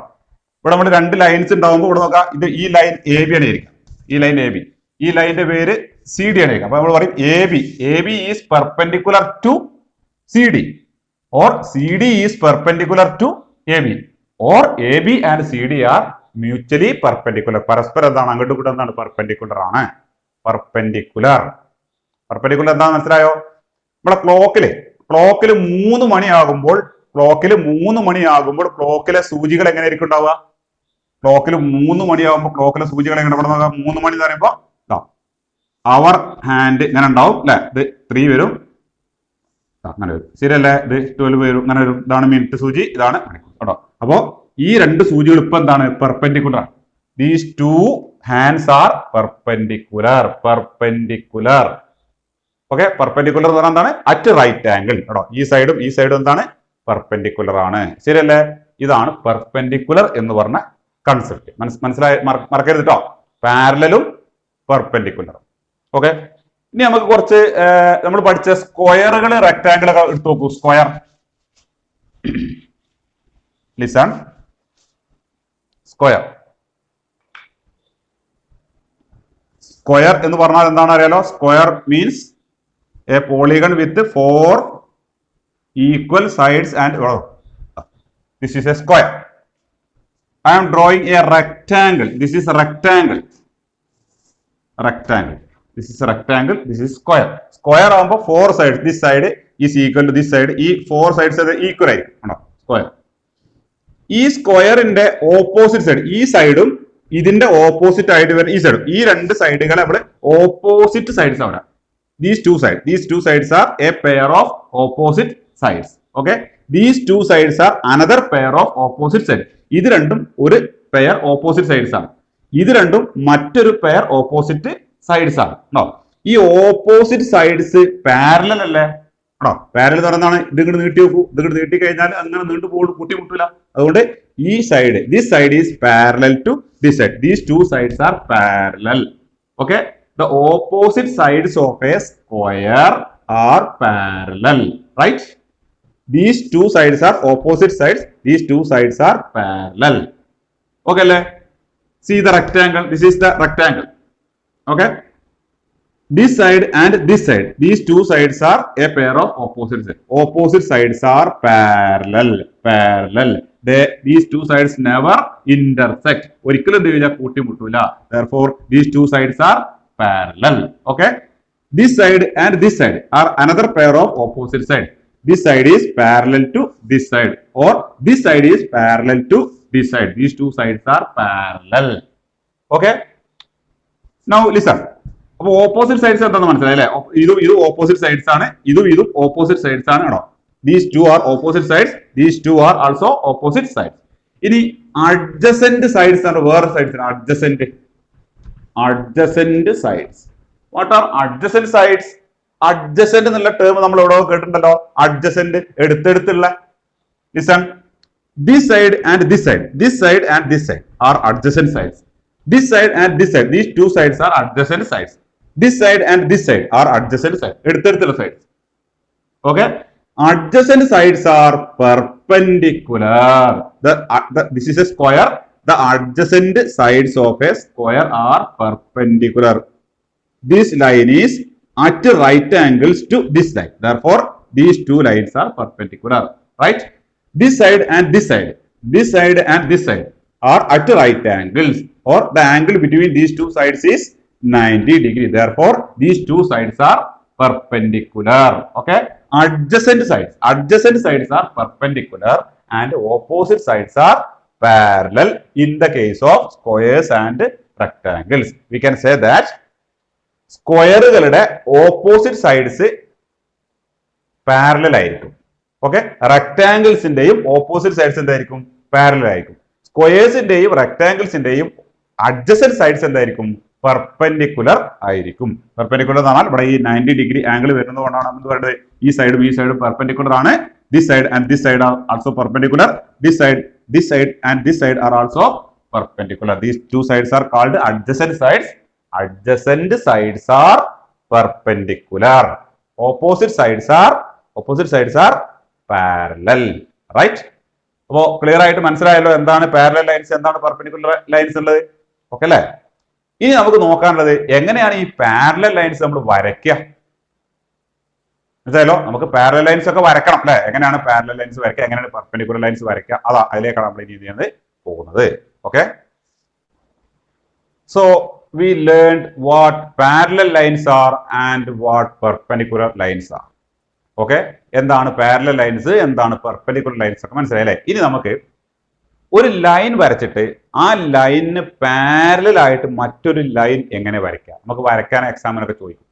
ഇവിടെ നമ്മൾ രണ്ട് ലൈൻസ് ഉണ്ടാകുമ്പോൾ ഇവിടെ നോക്കാം, ഇത് ഈ ലൈൻ എ ബി ആണ് ഇരിക്കുക. ഈ ലൈൻ എ ബി, ഈ ലൈനിന്റെ പേര് സി ഡി ആണ് ഇരിക്കുക. അപ്പൊ നമ്മൾ പറയും A B is perpendicular to C D or C D is perpendicular to A B or A B and C D are mutually perpendicular. പരസ്പരം എന്താണ്? അങ്ങോട്ടും ഇങ്ങോട്ടും എന്താണ്? പെർപെൻഡിക്കുലർ ആണ്. പെർപെൻഡിക്കുലർ എന്താണെന്ന് മനസ്സിലായോ? നമ്മളെ ക്ലോക്കില് 3 മണിയാകുമ്പോൾ ക്ലോക്കിലെ സൂചികൾ എങ്ങനെയായിരിക്കും ഉണ്ടാവുക? ക്ലോക്കിൽ 3 മണിയാകുമ്പോൾ ക്ലോക്കിലെ സൂചികൾ എങ്ങനെ? 3 മണി എന്ന് പറയുമ്പോൾ അവർ ഹാൻഡ് ഇങ്ങനെ ഉണ്ടാവും അല്ലെ? ഇത് 3 വരും, അങ്ങനെ വരും. ശരിയല്ലേ? ഇത് 12 വരും, അങ്ങനെ വരും. ഇതാണ് മിനിറ്റ് സൂചി, ഇതാണ് മണിക്കൂർ കേട്ടോ. അപ്പോ ഈ രണ്ട് സൂചികൾ ഇപ്പൊ എന്താണ്? Perpendicular. These two hands are perpendicular. Okay, perpendicular എന്ന് പറഞ്ഞാൽ എന്താണ്? അറ്റ് റൈറ്റ് ആംഗിൾ കേട്ടോ. ഈ സൈഡും എന്താണ്? പെർപെൻഡിക്കുലർ ആണ്. ശരിയല്ലേ? ഇതാണ് പെർപെൻഡിക്കുലർ എന്ന് പറഞ്ഞ കൺസെപ്റ്റ്. മനസ്സിലായി? മറക്കരുത് കേട്ടോ. പാരലലും പെർപെൻഡിക്കുലറും. ഓക്കെ, ഇനി നമുക്ക് കുറച്ച് നമ്മൾ പഠിച്ച സ്ക്വയറുകൾ, റെക്ടാങ്കിളുകൾ എടുത്തു നോക്കൂ. Square, listen. സ്ക്വയർ എന്ന് പറഞ്ഞാൽ എന്താണ് അറിയാലോ? Square means A polygon with 4 equal sides and this is a square. I am drawing a rectangle. This is a rectangle. Rectangle. This is a rectangle. This is square. Square ആകുമ്പോൾ 4 sides. This side is equal to this side. ഈ 4 sides equal ആയിരിക്കും. Square. ഈ സ്ക്വയറിന്റെ opposite side, ഈ സൈഡും ഇതിന്റെ opposite ആയിട്ട് വരുന്ന ഈ സൈഡും, ഈ രണ്ട് സൈഡുകളെ നമ്മൾ ഓപ്പോസിറ്റ് സൈഡ്സ് ആണ്. These two sides are a pair of opposite sides. Okay, these two sides are another pair of opposite sides. ഇത് രണ്ടും ഒരു പെയർ ഓപ്പോസിറ്റ് സൈഡ്സ് ആണ്. ഇത് രണ്ടും മറ്റൊരു പെയർ ഓപ്പോസിറ്റ് സൈഡ്സ് ആണ്. ഈ ഓപ്പോസിറ്റ് സൈഡ്സ് പാരലൽ അല്ലേ? പാരലൽ പറഞ്ഞാണ് ഇത് ഇങ്ങോട്ട് നീട്ടി വെക്കൂ. ഇത് ഇങ്ങോട്ട് നീട്ടി കഴിഞ്ഞാൽ അങ്ങനെ നീണ്ടു പോകും, കൂട്ടിമുട്ടില്ല. അതുകൊണ്ട് ഈ side, this side is parallel to this side. These two sides are parallel. Okay, the opposite sides of a square are parallel, right? These two sides are opposite sides. These two sides are parallel. Okay, le? See the rectangle. This is the rectangle. Okay, this side and this side, these two sides are a pair of opposite sides. Opposite sides are parallel. These two sides never intersect. ഒരിക്കലും ഇതിനെ കൂട്ടിമുട്ടില്ല. Therefore, these two sides are parallel. Okay, this side and this side are another pair of opposite sides. This side is parallel to this side, or this side is parallel to this side. These two sides are parallel. Okay, now listen. അപ്പോൾ opposite sides എന്താണെന്ന് മനസ്സിലായി അല്ലേ? ഇത് opposite sides ആണ്, ഇതും opposite sides ആണ് കേട്ടോ. These two are opposite sides. These two are also opposite sides. ഇനി adjacent sides ആണ് വേറെ sides. Adjacent sides. What are adjacent sides? Adjacent എന്നുള്ള ടേം നമ്മൾ എവിടെ കേട്ടിട്ടുണ്ടല്ലോ? Adjacent, എടുത്തെടുത്തുള്ള. Listen, this side and this side, this side and this side are adjacent sides. This side and this side, these two sides are adjacent sides. This side and this side are adjacent sides. എടുത്തെടുത്തുള്ള sides. Okay, adjacent sides are perpendicular. This is a square. The adjacent sides of a square are perpendicular. This line is at right angles to this line. Therefore, these two lines are perpendicular. Right? This side and this side, this side and this side are at right angles, or the angle between these two sides is 90 degrees. Therefore, these two sides are perpendicular. Okay? Adjacent sides are perpendicular and opposite sides are parallel in the case of squares and rectangles. We can say that സ്ക്വയറുകളുടെ opposite sides parallel ആയിരിക്കും. Okay, റെക്ടാംഗിൾസിന്റെയും opposite sides എന്തായിരിക്കും? Parallel ആയിരിക്കും. സ്ക്വയേഴ്സിന്റെയും റെക്ടാംഗിൾസിന്റെയും adjacent sides എന്തായിരിക്കും? Perpendicular ആയിരിക്കും. Perpendicular എന്ന് പറഞ്ഞാൽ ഇവിടെ ഈ 90 ഡിഗ്രി ആംഗിൾ വരുന്നത് കൊണ്ടാണ് നമ്മൾ പറയുന്നത് ഈ സൈഡും പെർപെൻഡിക്കുലർ ആണ്. This side and this side are also perpendicular. This side and this side are also perpendicular. These two sides are called adjacent sides. Adjacent sides are perpendicular. Opposite sides are parallel. Right? അപ്പോൾ clear ആയിട്ട് മനസ്സിലായല്ലോ എന്താണ് parallel lines, എന്താണ് perpendicular lines ഉള്ളത്. Okay അല്ലേ? ഇനി നമുക്ക് നോക്കാനുള്ളത് എങ്ങനെയാണ് ഈ പാരലൽ ലൈൻസ് നമ്മൾ വരയ്ക്കുക. മനസ്സിലായല്ലോ? നമുക്ക് പാരലൽ ലൈൻസ് ഒക്കെ വരക്കണം അല്ലെ? എങ്ങനെയാണ് പാരലൽ ലൈൻസ് വരയ്ക്കുക, എങ്ങനെയാണ് പെർപെൻഡിക്കുലർ ലൈൻസ് വരയ്ക്കുക, അതിലേക്കാണ് നമ്മൾ ഇനി ചെയ്യുന്നത് പോകുന്നത്. Okay, so we learned what parallel lines are and what perpendicular lines are. Okay, എന്താണ് പാരലൽ ലൈൻസ്, എന്താണ് പെർപെൻഡിക്കുലർ ലൈൻസ് ഒക്കെ മനസ്സിലായി അല്ലേ? ഇനി നമുക്ക് ഒരു ലൈൻ വരച്ചിട്ട് ആ ലൈനിന് പാരലൽ ആയിട്ട് മറ്റൊരു ലൈൻ എങ്ങനെ വരയ്ക്കാം, നമുക്ക് വരയ്ക്കാൻ എക്സാമിനൊക്കെ ചോദിക്കും.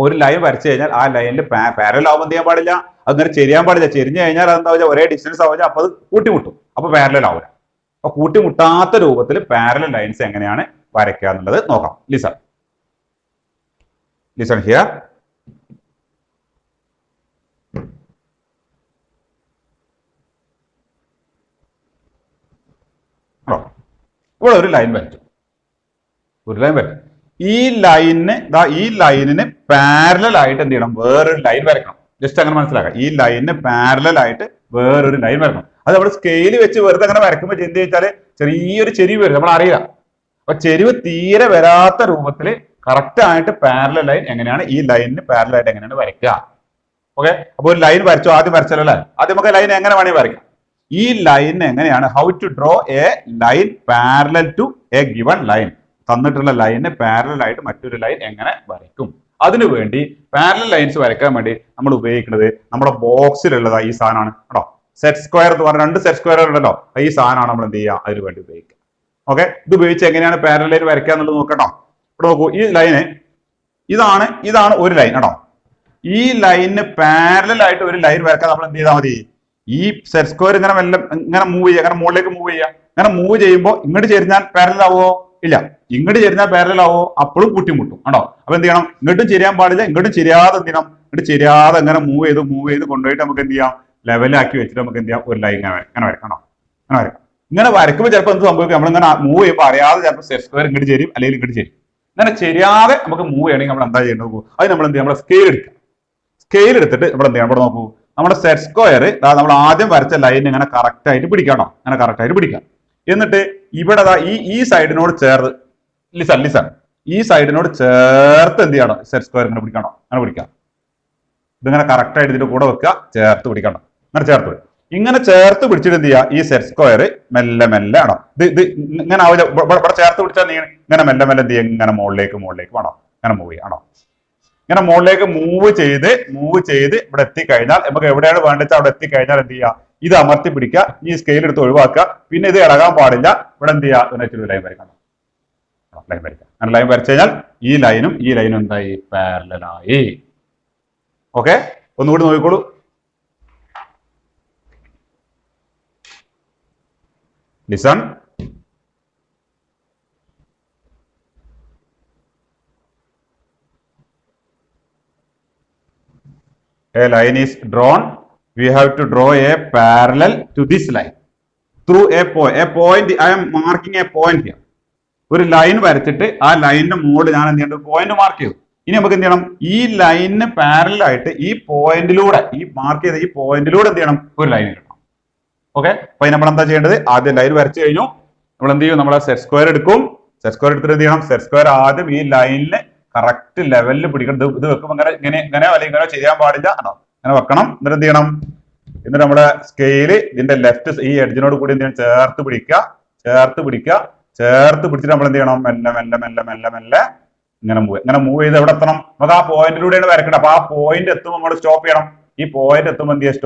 ഒരു ലൈൻ വരച്ചു കഴിഞ്ഞാൽ ആ ലൈനിൽ പാരലൽ ആവുമ്പോൾ ചെയ്യാൻ പാടില്ല, അങ്ങനെ ചെരിയാൻ പാടില്ല. ചെരിഞ്ഞു കഴിഞ്ഞാൽ എന്താ വെച്ചാൽ ഒരേ ഡിസ്റ്റൻസ് ആവുക, അപ്പൊ അത് കൂട്ടിമുട്ടും, അപ്പൊ പാരലൽ ആവില്ല. അപ്പൊ കൂട്ടിമുട്ടാത്ത രൂപത്തിൽ പാരലൽ ലൈൻസ് എങ്ങനെയാണ് വരയ്ക്കുക എന്നുള്ളത് നോക്കാം. Listen here. ഇവിടെ ഒരു ലൈൻ വരച്ചു. ഈ ലൈനിന് പാരലൽ ആയിട്ട് എന്ത് ചെയ്യണം? വേറൊരു ലൈൻ വരക്കണം. ജസ്റ്റ് അങ്ങനെ മനസ്സിലാക്കാം. ഈ ലൈനിന് പാരലൽ ആയിട്ട് വേറൊരു ലൈൻ വരക്കണം. അത് നമ്മൾ സ്കെയിൽ വെച്ച് വെറുതെ അങ്ങനെ വരയ്ക്കുമ്പോൾ എന്ത് വെച്ചാല് ചെറിയൊരു ചെരിവ് വരും, നമ്മൾ അറിയില്ല. അപ്പൊ ചെരിവ് തീരെ വരാത്ത രൂപത്തിൽ കറക്റ്റ് ആയിട്ട് പാരലൽ ലൈൻ എങ്ങനെയാണ് ഈ ലൈനിന് പാരലൽ ആയിട്ട് എങ്ങനെയാണ് വരയ്ക്കുക. ഓക്കെ, അപ്പൊ ഒരു ലൈൻ വരച്ചു, ആദ്യം വരച്ചല്ലോ അല്ലെ, ആദ്യം നമുക്ക് ലൈൻ എങ്ങനെ വേണമെങ്കിൽ വരയ്ക്കാം. ഈ ലൈൻ എങ്ങനെയാണ്, how to draw a line parallel to a given line, തന്നിട്ടുള്ള ലൈനിന് പാരലൽ ആയിട്ട് മറ്റൊരു ലൈൻ എങ്ങനെ വരയ്ക്കും. അതിനുവേണ്ടി പാരലൽ ലൈൻസ് വരയ്ക്കാൻ വേണ്ടി നമ്മൾ ഉപയോഗിക്കുന്നത് നമ്മുടെ ബോക്സിലുള്ളതാ ഈ സാധനമാണ് കേട്ടോ. സെറ്റ് സ്ക്വയർ എന്ന് പറഞ്ഞ 2 സെറ്റ് സ്ക്വയർ ഉണ്ടല്ലോ, ഈ സാധനമാണ് നമ്മൾ എന്ത് ചെയ്യുക അതിന് വേണ്ടി ഉപയോഗിക്കുക. ഓക്കെ, ഇത് ഉപയോഗിച്ച് എങ്ങനെയാണ് പാരലൽ ലൈൻ വരയ്ക്കുക എന്നുള്ളത് നോക്കട്ടോ. ഇവിടെ നോക്കൂ, ഈ ലൈന് ഇതാണ് ഒരു ലൈൻ കേട്ടോ. ഈ ലൈനിന് പാരലൽ ആയിട്ട് ഒരു ലൈൻ വരയ്ക്കാൻ നമ്മൾ എന്ത് ചെയ്താൽ മതി, ഈ സെറ്റ് സ്ക്വയർ ഇങ്ങനെ ഇങ്ങനെ മൂവ് ചെയ്യുക, അങ്ങനെ മുകളിലേക്ക് മൂവ് ചെയ്യുക. അങ്ങനെ മൂവ് ചെയ്യുമ്പോൾ ഇങ്ങോട്ട് ചേർന്നാൽ പാരലൽ ആവോ, ഇല്ല. ഇങ്ങോട്ട് ചേർന്നാൽ പാരലൽ ആവോ, അപ്പോഴും കൂട്ടിമുട്ടും കേട്ടോ. അപ്പൊ എന്ത് ചെയ്യണം, ഇങ്ങോട്ടും ചെരിയാൻ പാടില്ല, ഇങ്ങോട്ടും ചെരിയാതെ എന്ത് ചെയ്യണം, ഇങ്ങോട്ട് ചെരിയാതെ ഇങ്ങനെ മൂവ് ചെയ്ത് കൊണ്ടുപോയിട്ട് നമുക്ക് എന്ത് ചെയ്യാം, ലെവലാക്കി വെച്ചിട്ട് നമുക്ക് എന്ത് ചെയ്യാം, ഒരു ലൈൻ ഇങ്ങനെ വരക്കണം. അങ്ങനെ വരക്കാം. ഇങ്ങനെ വരക്കുമ്പോൾ ചിലപ്പോൾ എന്ത് സംഭവിക്കും, നമ്മളിങ്ങനെ മൂവ് ചെയ്യുമ്പോൾ അറിയാതെ ചിലപ്പോൾ സെറ്റ് സ്ക്വയർ ഇങ്ങോട്ട് ചേരും, അല്ലെങ്കിൽ ഇങ്ങോട്ട് ചേരും. ഇങ്ങനെ ചെരിയാതെ നമുക്ക് മൂവ് ചെയ്യണമെങ്കിൽ നമ്മൾ എന്താ ചെയ്യേണ്ടത്, അത് നമ്മൾ എന്ത് ചെയ്യാം, നമ്മുടെ സ്കെയിൽ എടുക്കുക. സ്കെയിൽ എടുത്തിട്ട് ഇവിടെ എന്ത് ചെയ്യണം, ഇവിടെ നോക്കൂ, നമ്മുടെ സെറ്റ് സ്ക്വയർ നമ്മൾ ആദ്യം വരച്ച ലൈൻ ഇങ്ങനെ കറക്റ്റ് ആയിട്ട് പിടിക്കണം, അങ്ങനെ കറക്റ്റ് ആയിട്ട് പിടിക്കാം. എന്നിട്ട് ഇവിടെ ഈ സൈഡിനോട് ചേർത്ത് ലിസൺ ഈ സൈഡിനോട് ചേർത്ത് എന്ത് ചെയ്യണം, സെറ്റ് സ്ക്വയർ ഇങ്ങനെ പിടിക്കണം, അങ്ങനെ പിടിക്കാം. ഇതിങ്ങനെ കറക്റ്റ് ആയിട്ട് ഇതിന്റെ കൂടെ വെക്കുക, ചേർത്ത് പിടിക്കണം, അങ്ങനെ ചേർത്ത് പിടിക്കും. ഇങ്ങനെ ചേർത്ത് പിടിച്ചിട്ട് എന്ത് ചെയ്യുക, ഈ സെറ്റ് സ്ക്വയർ മെല്ലെ ആണോ, ഇത് ഇങ്ങനെ ഇവിടെ ചേർത്ത് പിടിച്ചാൽ ഇങ്ങനെ മെല്ലെ എന്ത് ചെയ്യുക, ഇങ്ങനെ മുകളിലേക്ക് വേണോ, ഇങ്ങനെ മൂവ് ചെയ്യണോ. ഇങ്ങനെ മുകളിലേക്ക് മൂവ് ചെയ്ത് ഇവിടെ എത്തിക്കഴിഞ്ഞാൽ നമുക്ക് എവിടെയാണ് വേണ്ടത് അവിടെ എത്തിക്കഴിഞ്ഞാൽ എന്ത് ചെയ്യുക, ഇത് അമർത്തി പിടിക്കുക, ഈ സ്കെയിൽ എടുത്ത് ഒഴിവാക്കുക. പിന്നെ ഇത് ഇളകാൻ പാടില്ല. ഇവിടെ എന്ത് ചെയ്യുക, ഇതിനൊരു ലൈൻ വരയ്ക്കണം, ലൈൻ വരയ്ക്കാം. അങ്ങനെ ലൈൻ വരച്ചു കഴിഞ്ഞാൽ ഈ ലൈനും എന്തായി, പാരലലായി. ഓക്കെ, ഒന്നുകൂടി നോക്കിക്കോളൂ. Listen, a line is drawn, we have to draw a parallel to this line through a point. I am marking a point here. ഒരു ലൈൻ വരച്ചിട്ട് ആ ലൈനിന്റെ മുകളിൽ ഞാൻ എന്ത് ചെയ്യേണ്ടത്, പോയിന്റ് മാർക്ക് ചെയ്തു. ഇനി നമുക്ക് എന്ത് ചെയ്യണം, ഈ ലൈനിന് പാരലൽ ആയിട്ട് ഈ പോയിന്റിലൂടെ, ഈ മാർക്ക് ചെയ്ത ഈ പോയിന്റിലൂടെ എന്ത് ചെയ്യണം, ഒരു ലൈൻ കിട്ടണം. ഓക്കെ, അപ്പൊ നമ്മൾ എന്താ ചെയ്യേണ്ടത്, ആദ്യം ലൈൻ വരച്ചു കഴിഞ്ഞു, നമ്മൾ എന്ത് ചെയ്യും, നമ്മളെ സെറ്റ് സ്ക്വയർ എടുക്കും. സെറ്റ് സ്ക്വയർ എടുത്തിട്ട് എന്ത് ചെയ്യണം, സെറ്റ് സ്ക്വയർ ആദ്യം ഈ ലൈനില് കറക്റ്റ് ലെവലിൽ പിടിക്കണം. ഇത് വെക്കുമ്പോൾ ഇങ്ങനെ അല്ലെങ്കിൽ ഇങ്ങനെ ചെയ്യാൻ പാടില്ല, ആണോ, അങ്ങനെ വെക്കണം. എന്നിട്ട് എന്ത് ചെയ്യണം, എന്നിട്ട് നമ്മുടെ സ്കെയില് ഇതിന്റെ ലെഫ്റ്റ് ഈ എഡ്ജിനോട് കൂടി എന്ത് ചെയ്യണം, ചേർത്ത് പിടിച്ചിട്ട് നമ്മൾ എന്ത് ചെയ്യണം, മെല്ലെ ഇങ്ങനെ മൂവ് ചെയ്ത് എവിടെ എത്തണം, നമുക്ക് ആ പോയിന്റിലൂടെയാണ് വരക്കണം. അപ്പൊ ആ പോയിന്റ് എത്തുമ്പോൾ നമ്മൾ സ്റ്റോപ്പ് ചെയ്യണം. ഈ പോയിന്റ് എത്തുമ്പോൾ എന്ത് ചെയ്യുക,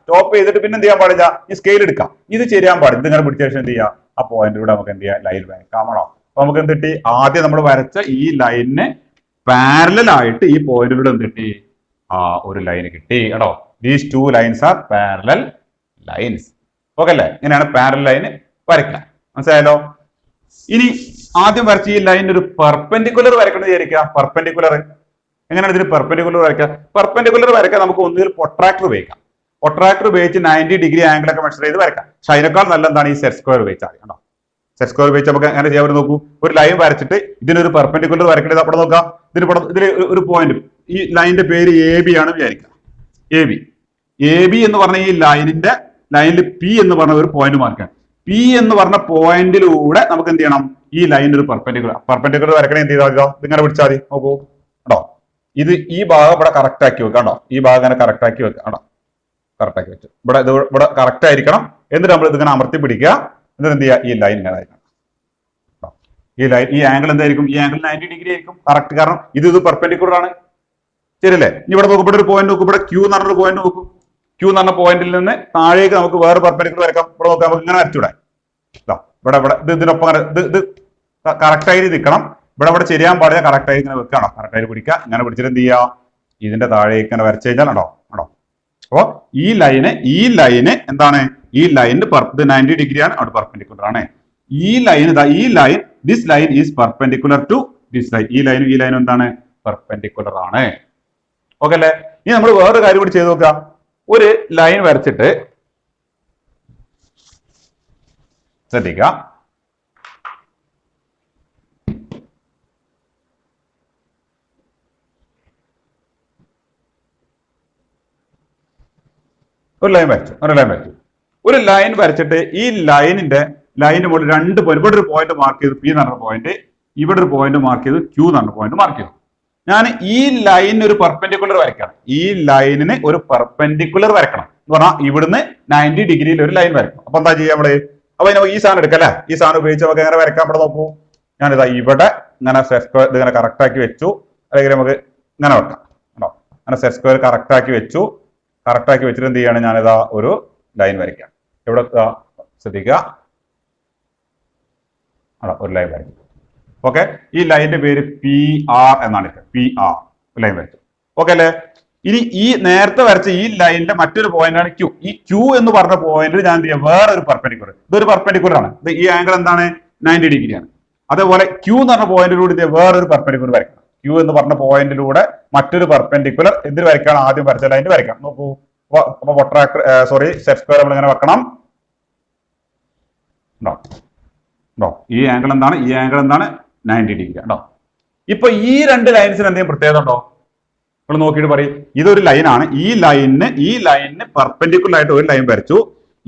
സ്റ്റോപ്പ് ചെയ്തിട്ട് പിന്നെ എന്ത് ചെയ്യാൻ പാടില്ല, ഈ സ്കെയിൽ എടുക്കാം. ഇത് ചെയ്യാൻ പാടില്ല. ഇത് ഇങ്ങനെ പിടിച്ച ശേഷം എന്ത് ചെയ്യുക, ആ പോയിന്റിലൂടെ നമുക്ക് എന്ത് ചെയ്യാം, ലൈൻ വരക്കാമോ. അപ്പൊ നമുക്ക് എന്ത് കിട്ടി, ആദ്യം നമ്മൾ വരച്ച ഈ ലൈനിന് പാരലൽ ആയിട്ട് ഈ പോയിന്റിലൂടെ എന്ത് കിട്ടി, ഒരു ലൈൻ കിട്ടി കേട്ടോ. These 2 lines R parallel lines. Okay അല്ലേ, ഇങ്ങനെയാണ് പാരലൽ ലൈൻ വരയ്ക്കുക. മനസ്സിലായല്ലോ. ഇനി ആദ്യം വരച്ച ഈ ലൈൻ ഒരു പെർപെൻഡിക്കുലർ വരയ്ക്കണം വിചാരിക്കുക. പെർപെൻഡിക്കുലർ എങ്ങനെയാണ് ഇതിന് പെർപെൻഡിക്കുലർ വരയ്ക്കുക? പെർപെൻഡിക്കുലർ വരയ്ക്കാൻ നമുക്ക് ഒന്നുകിൽ പ്രൊട്രാക്ടർ ഉപയോഗിക്കാം. പ്രൊട്രാക്ടർ ഉപയോഗിച്ച് 90 ഡിഗ്രി ആംഗിൾ ഒക്കെ മെഷർ ചെയ്ത് വരയ്ക്കാം. പക്ഷെ അതിനേക്കാൾ നല്ല എന്താണ് ഈ സെറ്റ് സ്ക്വയർ ഉപയോഗിച്ചാൽ കേട്ടോ. സെറ്റ് സ്ക്വയർ ഉപയോഗിച്ച് നമുക്ക് അങ്ങനെ ചെയ്യാൻ നോക്കൂ. ഒരു ലൈൻ വരച്ചിട്ട് ഇതിനൊരു പെർപെൻഡിക്കുലർ വരയ്ക്കേണ്ടത് അവിടെ നോക്കാം. ഇതിൽ ഒരു പോയിന്റ്, ഈ ലൈനിന്റെ പേര് AB ആണ് വിചാരിക്കുക. AB എന്ന് പറഞ്ഞ ഈ ലൈനിൽ P എന്ന് പറഞ്ഞ ഒരു പോയിന്റ് മാർക്കാണ്. P എന്ന് പറഞ്ഞ പോയിന്റിലൂടെ നമുക്ക് എന്ത് ചെയ്യണം, ഈ ലൈൻ ഒരു പെർപെൻഡിക്കുലർ വരക്കണേ എന്ത് ചെയ്താൽ ഇതിങ്ങനെ പിടിച്ചാൽ മതി. നോക്കൂ കേട്ടോ, ഈ ഭാഗം ഇവിടെ കറക്റ്റ് ആക്കി വെക്കാം കേട്ടോ. ഈ ഭാഗം ഇങ്ങനെ കറക്റ്റ് ആക്കി വെക്കാം കേട്ടോ. കറക്റ്റ് ആക്കി വെച്ചു ഇവിടെ കറക്റ്റ് ആയിരിക്കണം. എന്നിട്ട് നമ്മൾ ഇതിങ്ങനെ അമർത്തി പിടിക്കുക. എന്നിട്ട് എന്ത് ചെയ്യുക, ഈ ലൈൻ ഇങ്ങനെ ആയിരിക്കണം. ഈ ആംഗിൾ എന്തായിരിക്കും, ഈ ആംഗിൾ 90 ഡിഗ്രി ആയിരിക്കും കറക്റ്റ്. കാരണം ഇത് പെർപെൻഡിക്കുലർ ആണ്, ശരിയല്ലേ. ഇനി ഇവിടെ നോക്കുമ്പോൾ ഒരു പോയിന്റ് നോക്കും, ഇവിടെ Q എന്ന് പറഞ്ഞൊരു പോയിന്റ് നോക്കും. Q എന്ന് പറഞ്ഞ പോയിന്റിൽ നിന്ന് താഴേക്ക് നമുക്ക് വേറെ പെർപെൻഡിക്കുലർ വരക്കാം. ഇവിടെ നോക്കാം, നമുക്ക് ഇങ്ങനെ വരച്ചൂടെ. ഇവിടെ ഇതിനൊപ്പം ഇത് കറക്റ്റ് ആയി നിൽക്കണം. ഇവിടെ ചെയ്യാൻ പാടില്ല, കറക്റ്റ് ആയി ഇങ്ങനെ വെക്കണം. കറക്റ്റ് ആയി പിടിക്കുക. ഇങ്ങനെ പിടിച്ചിട്ട് എന്ത് ചെയ്യുക, ഇതിന്റെ താഴേക്ക് ഇങ്ങനെ വരച്ചു കഴിഞ്ഞാൽ ഉണ്ടോ. അപ്പോ ഈ ലൈന് എന്താണ്, ഈ ലൈനിന് 90 ഡിഗ്രിയാണ്, അവിടെ പെർപെൻഡിക്കുലർ ആണ്. This line is perpendicular to this line. ഈ ലൈനും എന്താണ്, പെർപെൻഡിക്കുലർ ആണ്. ഓക്കെ അല്ലേ. ഇനി നമ്മൾ വേറൊരു കാര്യം കൂടി ചെയ്ത് നോക്കുക. ഒരു ലൈൻ വരച്ചിട്ട് ശ്രദ്ധിക്കുക, ഒരു ലൈൻ വരച്ചിട്ട് ഈ ലൈനിന്റെ മുകളിൽ 2 പോയിന്റ്, ഇവിടെ ഒരു പോയിന്റ് മാർക്ക് ചെയ്ത് P എന്ന് പറഞ്ഞ പോയിന്റ്, ഇവിടെ ഒരു പോയിന്റ് മാർക്ക് ചെയ്തു, ക്യൂ എന്ന് പറഞ്ഞ പോയിന്റ് മാർക്ക് ചെയ്തു. ഞാൻ ഈ ലൈനിന് ഒരു പെർപെൻഡിക്കുലർ വരയ്ക്കണം. ഈ ലൈനിന് ഒരു പെർപെൻഡിക്കുലർ വരക്കണം എന്ന് പറഞ്ഞാൽ ഇവിടുന്ന് 90 ഡിഗ്രിയിൽ ഒരു ലൈൻ വരക്കണം. അപ്പൊ എന്താ ചെയ്യാ നമ്മള്? അപ്പൊ നമുക്ക് ഈ സാധനം എടുക്കല്ലേ, ഈ സാധനം ഉപയോഗിച്ച് നമുക്ക് എങ്ങനെ വരക്കാം? ഇവിടെ നോക്കൂ, ഞാനിതാ ഇവിടെ ഇങ്ങനെ സെറ്റ് സ്ക്വയർ ഇതിങ്ങനെ കറക്റ്റ് ആക്കി വെച്ചു, അല്ലെങ്കിൽ നമുക്ക് ഇങ്ങനെ വെക്കാം കേട്ടോ. അങ്ങനെ സെറ്റ് സ്ക്വയർ കറക്റ്റ് ആക്കി വെച്ചു. കറക്റ്റ് ആക്കി വെച്ചിട്ട് എന്ത് ചെയ്യാണ്? ഞാനിതാ ഒരു ലൈൻ വരയ്ക്കാം. ഇവിടെ ശ്രദ്ധിക്കുക, ഒരു ലൈൻ വരയ്ക്കും. ഓക്കെ, ഈ ലൈനിന്റെ പേര് PR എന്നാണ്. PR ലൈൻ വരച്ചു. ഓക്കെ അല്ലേ? ഇനി ഈ നേരത്തെ വരച്ച ഈ ലൈനിന്റെ മറ്റൊരു പോയിന്റ് ആണ് Q. ഈ Q എന്ന് പറഞ്ഞ പോയിന്റിൽ ഞാൻ എന്ത് ചെയ്യാം? വേറെ ഒരു പെർപെൻഡിക്കുലർ, ഇതൊരു പെർപെൻഡിക്കുലർ ആണ്. ഈ ആംഗിൾ എന്താണ്? 90 ഡിഗ്രിയാണ്. അതേപോലെ Q എന്ന് പറഞ്ഞ പോയിന്റിലൂടെ വേറൊരു പെർപെൻഡിക്കുലർ വരയ്ക്കണം. Q എന്ന് പറഞ്ഞ പോയിന്റിലൂടെ മറ്റൊരു പെർപെൻഡിക്കുലർ എന്തിന് വരയ്ക്കണം? ആദ്യം വരച്ച ലൈനിൽ വരയ്ക്കണം. നോക്കൂ, അപ്പൊ സെറ്റ് സ്ക്വയർ നമ്മൾ ഇങ്ങനെ വെക്കണം. ഈ ആംഗിൾ എന്താണ്? ഈ ആംഗിൾ എന്താണ്? 90 ഡിഗ്രി ഉണ്ടോ? ഇപ്പൊ ഈ രണ്ട് ലൈൻസിന് എന്തെങ്കിലും പ്രത്യേകത ഉണ്ടോ? നമ്മൾ നോക്കിയിട്ട് പറയും, ഇതൊരു ലൈനാണ്. ഈ ലൈനിന് പെർപെൻഡിക്കുലർ ആയിട്ട് ഒരു ലൈൻ വരച്ചു.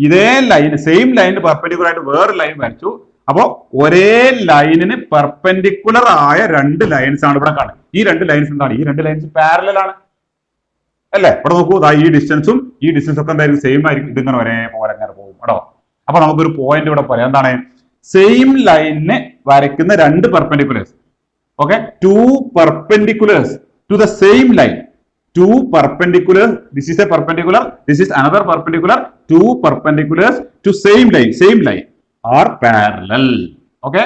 ഇതേ ലൈന് സെയിം ലൈനിന് പെർപെൻഡിക്കുലർ ആയിട്ട് വേറെ ലൈൻ വരച്ചു. അപ്പോ ഒരേ ലൈനിന് പെർപെൻഡിക്കുലർ ആയ രണ്ട് ലൈൻസ് ആണ് ഇവിടെ കാണുന്നത്. ഈ രണ്ട് ലൈൻസ് എന്താണ്? ഈ രണ്ട് ലൈൻസ് പാരലൽ ആണ് അല്ലേ? ഇവിടെ നോക്കൂ, ഈ ഡിസ്റ്റൻസും ഈ ഡിസ്റ്റൻസും ഒക്കെ എന്തായാലും സെയിം ആയിരിക്കും. ഇതിങ്ങനെ ഒരേപോലെ അങ്ങനെ പോകും കേട്ടോ. അപ്പൊ നമുക്കൊരു പോയിന്റ് ഇവിടെ പറയാം. എന്താണ്? സെയിം ലൈനിനെ വരയ്ക്കുന്ന രണ്ട് perpendiculars. Okay, two perpendiculars to the same line. Two perpendicular, this is a perpendicular, this is another perpendicular. Two perpendiculars to same line are parallel. Okay,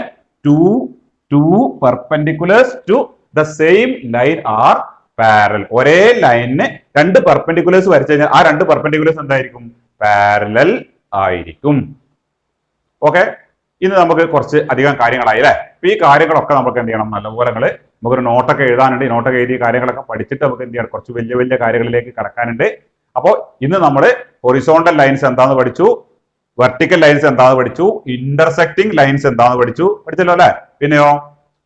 two perpendiculars to the same line are parallel. ഒരേ ലൈനിന് രണ്ട് perpendiculars വരച്ചു കഴിഞ്ഞാൽ ആ രണ്ട് perpendiculars എന്തായിരിക്കും? Parallel ആയിരിക്കും. Okay, ഇന്ന് നമുക്ക് കുറച്ച് അധികം കാര്യങ്ങളായി അല്ലേ? അപ്പൊ ഈ കാര്യങ്ങളൊക്കെ നമുക്ക് എന്ത് ചെയ്യണം? നല്ലപോലെ നമുക്കൊരു നോട്ടൊക്കെ എഴുതാനുണ്ട്. ഈ നോട്ടൊക്കെ എഴുതിയ കാര്യങ്ങളൊക്കെ പഠിച്ചിട്ട് നമുക്ക് എന്ത് ചെയ്യണം? കുറച്ച് വലിയ വലിയ കാര്യങ്ങളിലേക്ക് കടക്കാനുണ്ട്. അപ്പോൾ ഇന്ന് നമ്മൾ ഹൊറിസോണ്ടൽ ലൈൻസ് എന്താന്ന് പഠിച്ചു, വെർട്ടിക്കൽ ലൈൻസ് എന്താന്ന് പഠിച്ചു, ഇന്റർസെക്റ്റിംഗ് ലൈൻസ് എന്താന്ന് പഠിച്ചല്ലോ അല്ലെ?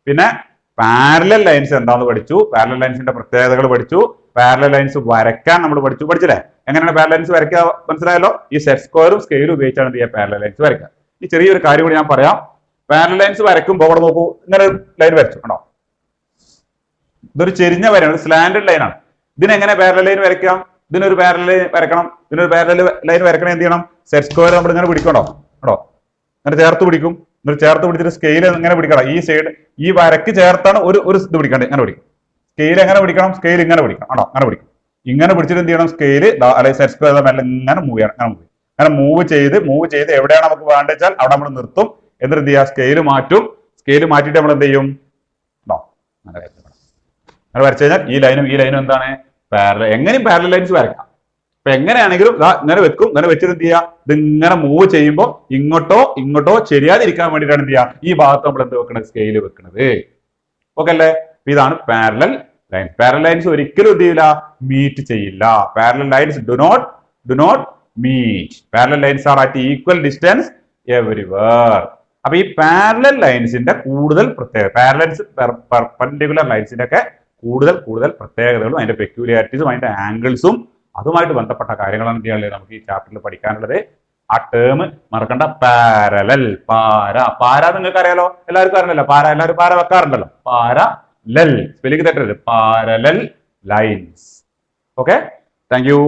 പിന്നെ പാരലൽ ലൈൻസ് എന്താന്ന് പഠിച്ചു, പാരലൽ ലൈൻസിന്റെ പ്രത്യേകതകൾ പഠിച്ചു, പാരലൽ ലൈൻസ് വരയ്ക്കാൻ നമ്മൾ പഠിച്ചില്ലേ? എങ്ങനെയാണ് പാരലൽ ലൈൻസ് വരയ്ക്കുക മനസ്സിലായല്ലോ? ഈ സെറ്റ് സ്ക്വയറും സ്കെയിലും ഉപയോഗിച്ചാണ് എന്ത് ചെയ്യുക? പാരലൽ ലൈൻസ് വരയ്ക്കുക. ഈ ചെറിയൊരു കാര്യം കൂടി ഞാൻ പറയാം. പാരലൽ ലൈൻസ് വരയ്ക്കുമ്പോൾ അവിടെ നോക്കൂ, ഇങ്ങനെ ലൈൻ വരച്ചു കണ്ടോ? ഇതൊരു ചെരിഞ്ഞ വരയാണ്, സ്ലാൻഡഡ് ലൈനാണ്. ഇതിനെങ്ങനെ പാരലൽ ലൈൻ വരയ്ക്കാം? ഇതിനൊരു പാരലൽ ലൈൻ വരക്കണം. ഇതിനൊരു പാരലൽ ലൈൻ വരക്കണം എന്ത് ചെയ്യണം? സെറ്റ് സ്ക്വയർ നമ്മൾ ഇങ്ങനെ പിടിക്കണോ? ഇങ്ങനെ ചേർത്ത് പിടിക്കും. എന്നിട്ട് ചേർത്ത് പിടിച്ചിട്ട് സ്കെയിൽ ഇങ്ങനെ പിടിക്കണം. ഈ സൈഡ് ഈ വരക്ക് ചേർത്താണ് ഒരു ഇത് പിടിക്കേണ്ടത്. ഇങ്ങനെ പിടിക്കും. സ്കെയിൽ എങ്ങനെ പിടിക്കണം? സ്കെയിൽ ഇങ്ങനെ പിടിക്കണം. അങ്ങനെ പിടിക്കും. ഇങ്ങനെ പിടിച്ചിട്ട് എന്ത് ചെയ്യണം? സ്കെയിൽ അല്ലെങ്കിൽ സെറ്റ് സ്ക്വയർ ഇങ്ങനെ മൂവ് ചെയ്യണം. അങ്ങനെ മൂവ് ചെയ്ത് എവിടെയാണ് നമുക്ക് വേണ്ടത് വെച്ചാൽ അവിടെ നമ്മൾ നിർത്തും. എന്നിട്ട് എന്ത് ചെയ്യുക? സ്കെയിൽ മാറ്റും. സ്കെയിൽ മാറ്റിയിട്ട് നമ്മൾ എന്ത് ചെയ്യും? അങ്ങനെ വരച്ചു കഴിഞ്ഞാൽ ഈ ലൈനും എന്താണ്? പാരലൽ. എങ്ങനെയും പാരലൽ ലൈൻസ് വരക്കാം. അപ്പൊ എങ്ങനെയാണെങ്കിലും ഇങ്ങനെ വെക്കും. ഇങ്ങനെ വെച്ചിട്ട് എന്ത് ചെയ്യുക? ഇതിങ്ങനെ മൂവ് ചെയ്യുമ്പോൾ ഇങ്ങോട്ടോ ശരിയാതിരിക്കാൻ വേണ്ടിയിട്ടാണ് എന്ത് ചെയ്യുക? ഈ ഭാഗത്ത് നമ്മൾ എന്ത് വെക്കണത്? സ്കെയിൽ വെക്കുന്നത്. ഓക്കെ അല്ലേ? ഇതാണ് പാരലൽ ലൈൻസ്. പാരലൽ ലൈൻസ് ഒരിക്കലും എന്ത് ചെയ്യില്ല? മീറ്റ് ചെയ്യില്ല. Parallel lines do not meet. Parallel lines are at equal distance everywhere. അപ്പൊ ഈ പാരലൽ ലൈൻസിന്റെ കൂടുതൽ പ്രത്യേകത, പെർപെൻഡിക്കുലർ ലൈൻസിന്റെ ഒക്കെ കൂടുതൽ പ്രത്യേകതകളും അതിന്റെ പെക്യൂലിയാരിറ്റീസും അതിന്റെ ആംഗിൾസും അതുമായിട്ട് ബന്ധപ്പെട്ട കാര്യങ്ങളാണ് എന്ത് ചെയ്യാനുള്ളത്? നമുക്ക് ഈ ചാപ്റ്ററിൽ പഠിക്കാനുള്ളത്. ആ ടേം മറക്കണ്ട, പാരലൽ. പാര നിങ്ങൾക്ക് അറിയാലോ, എല്ലാവർക്കും അറിയണല്ലോ. എല്ലാവരും പാര വെക്കാറുണ്ടല്ലോ. പാരലൽ, സ്പെല്ലിംഗ് തെറ്റരുത്. Parallel lines. Okay, thank U.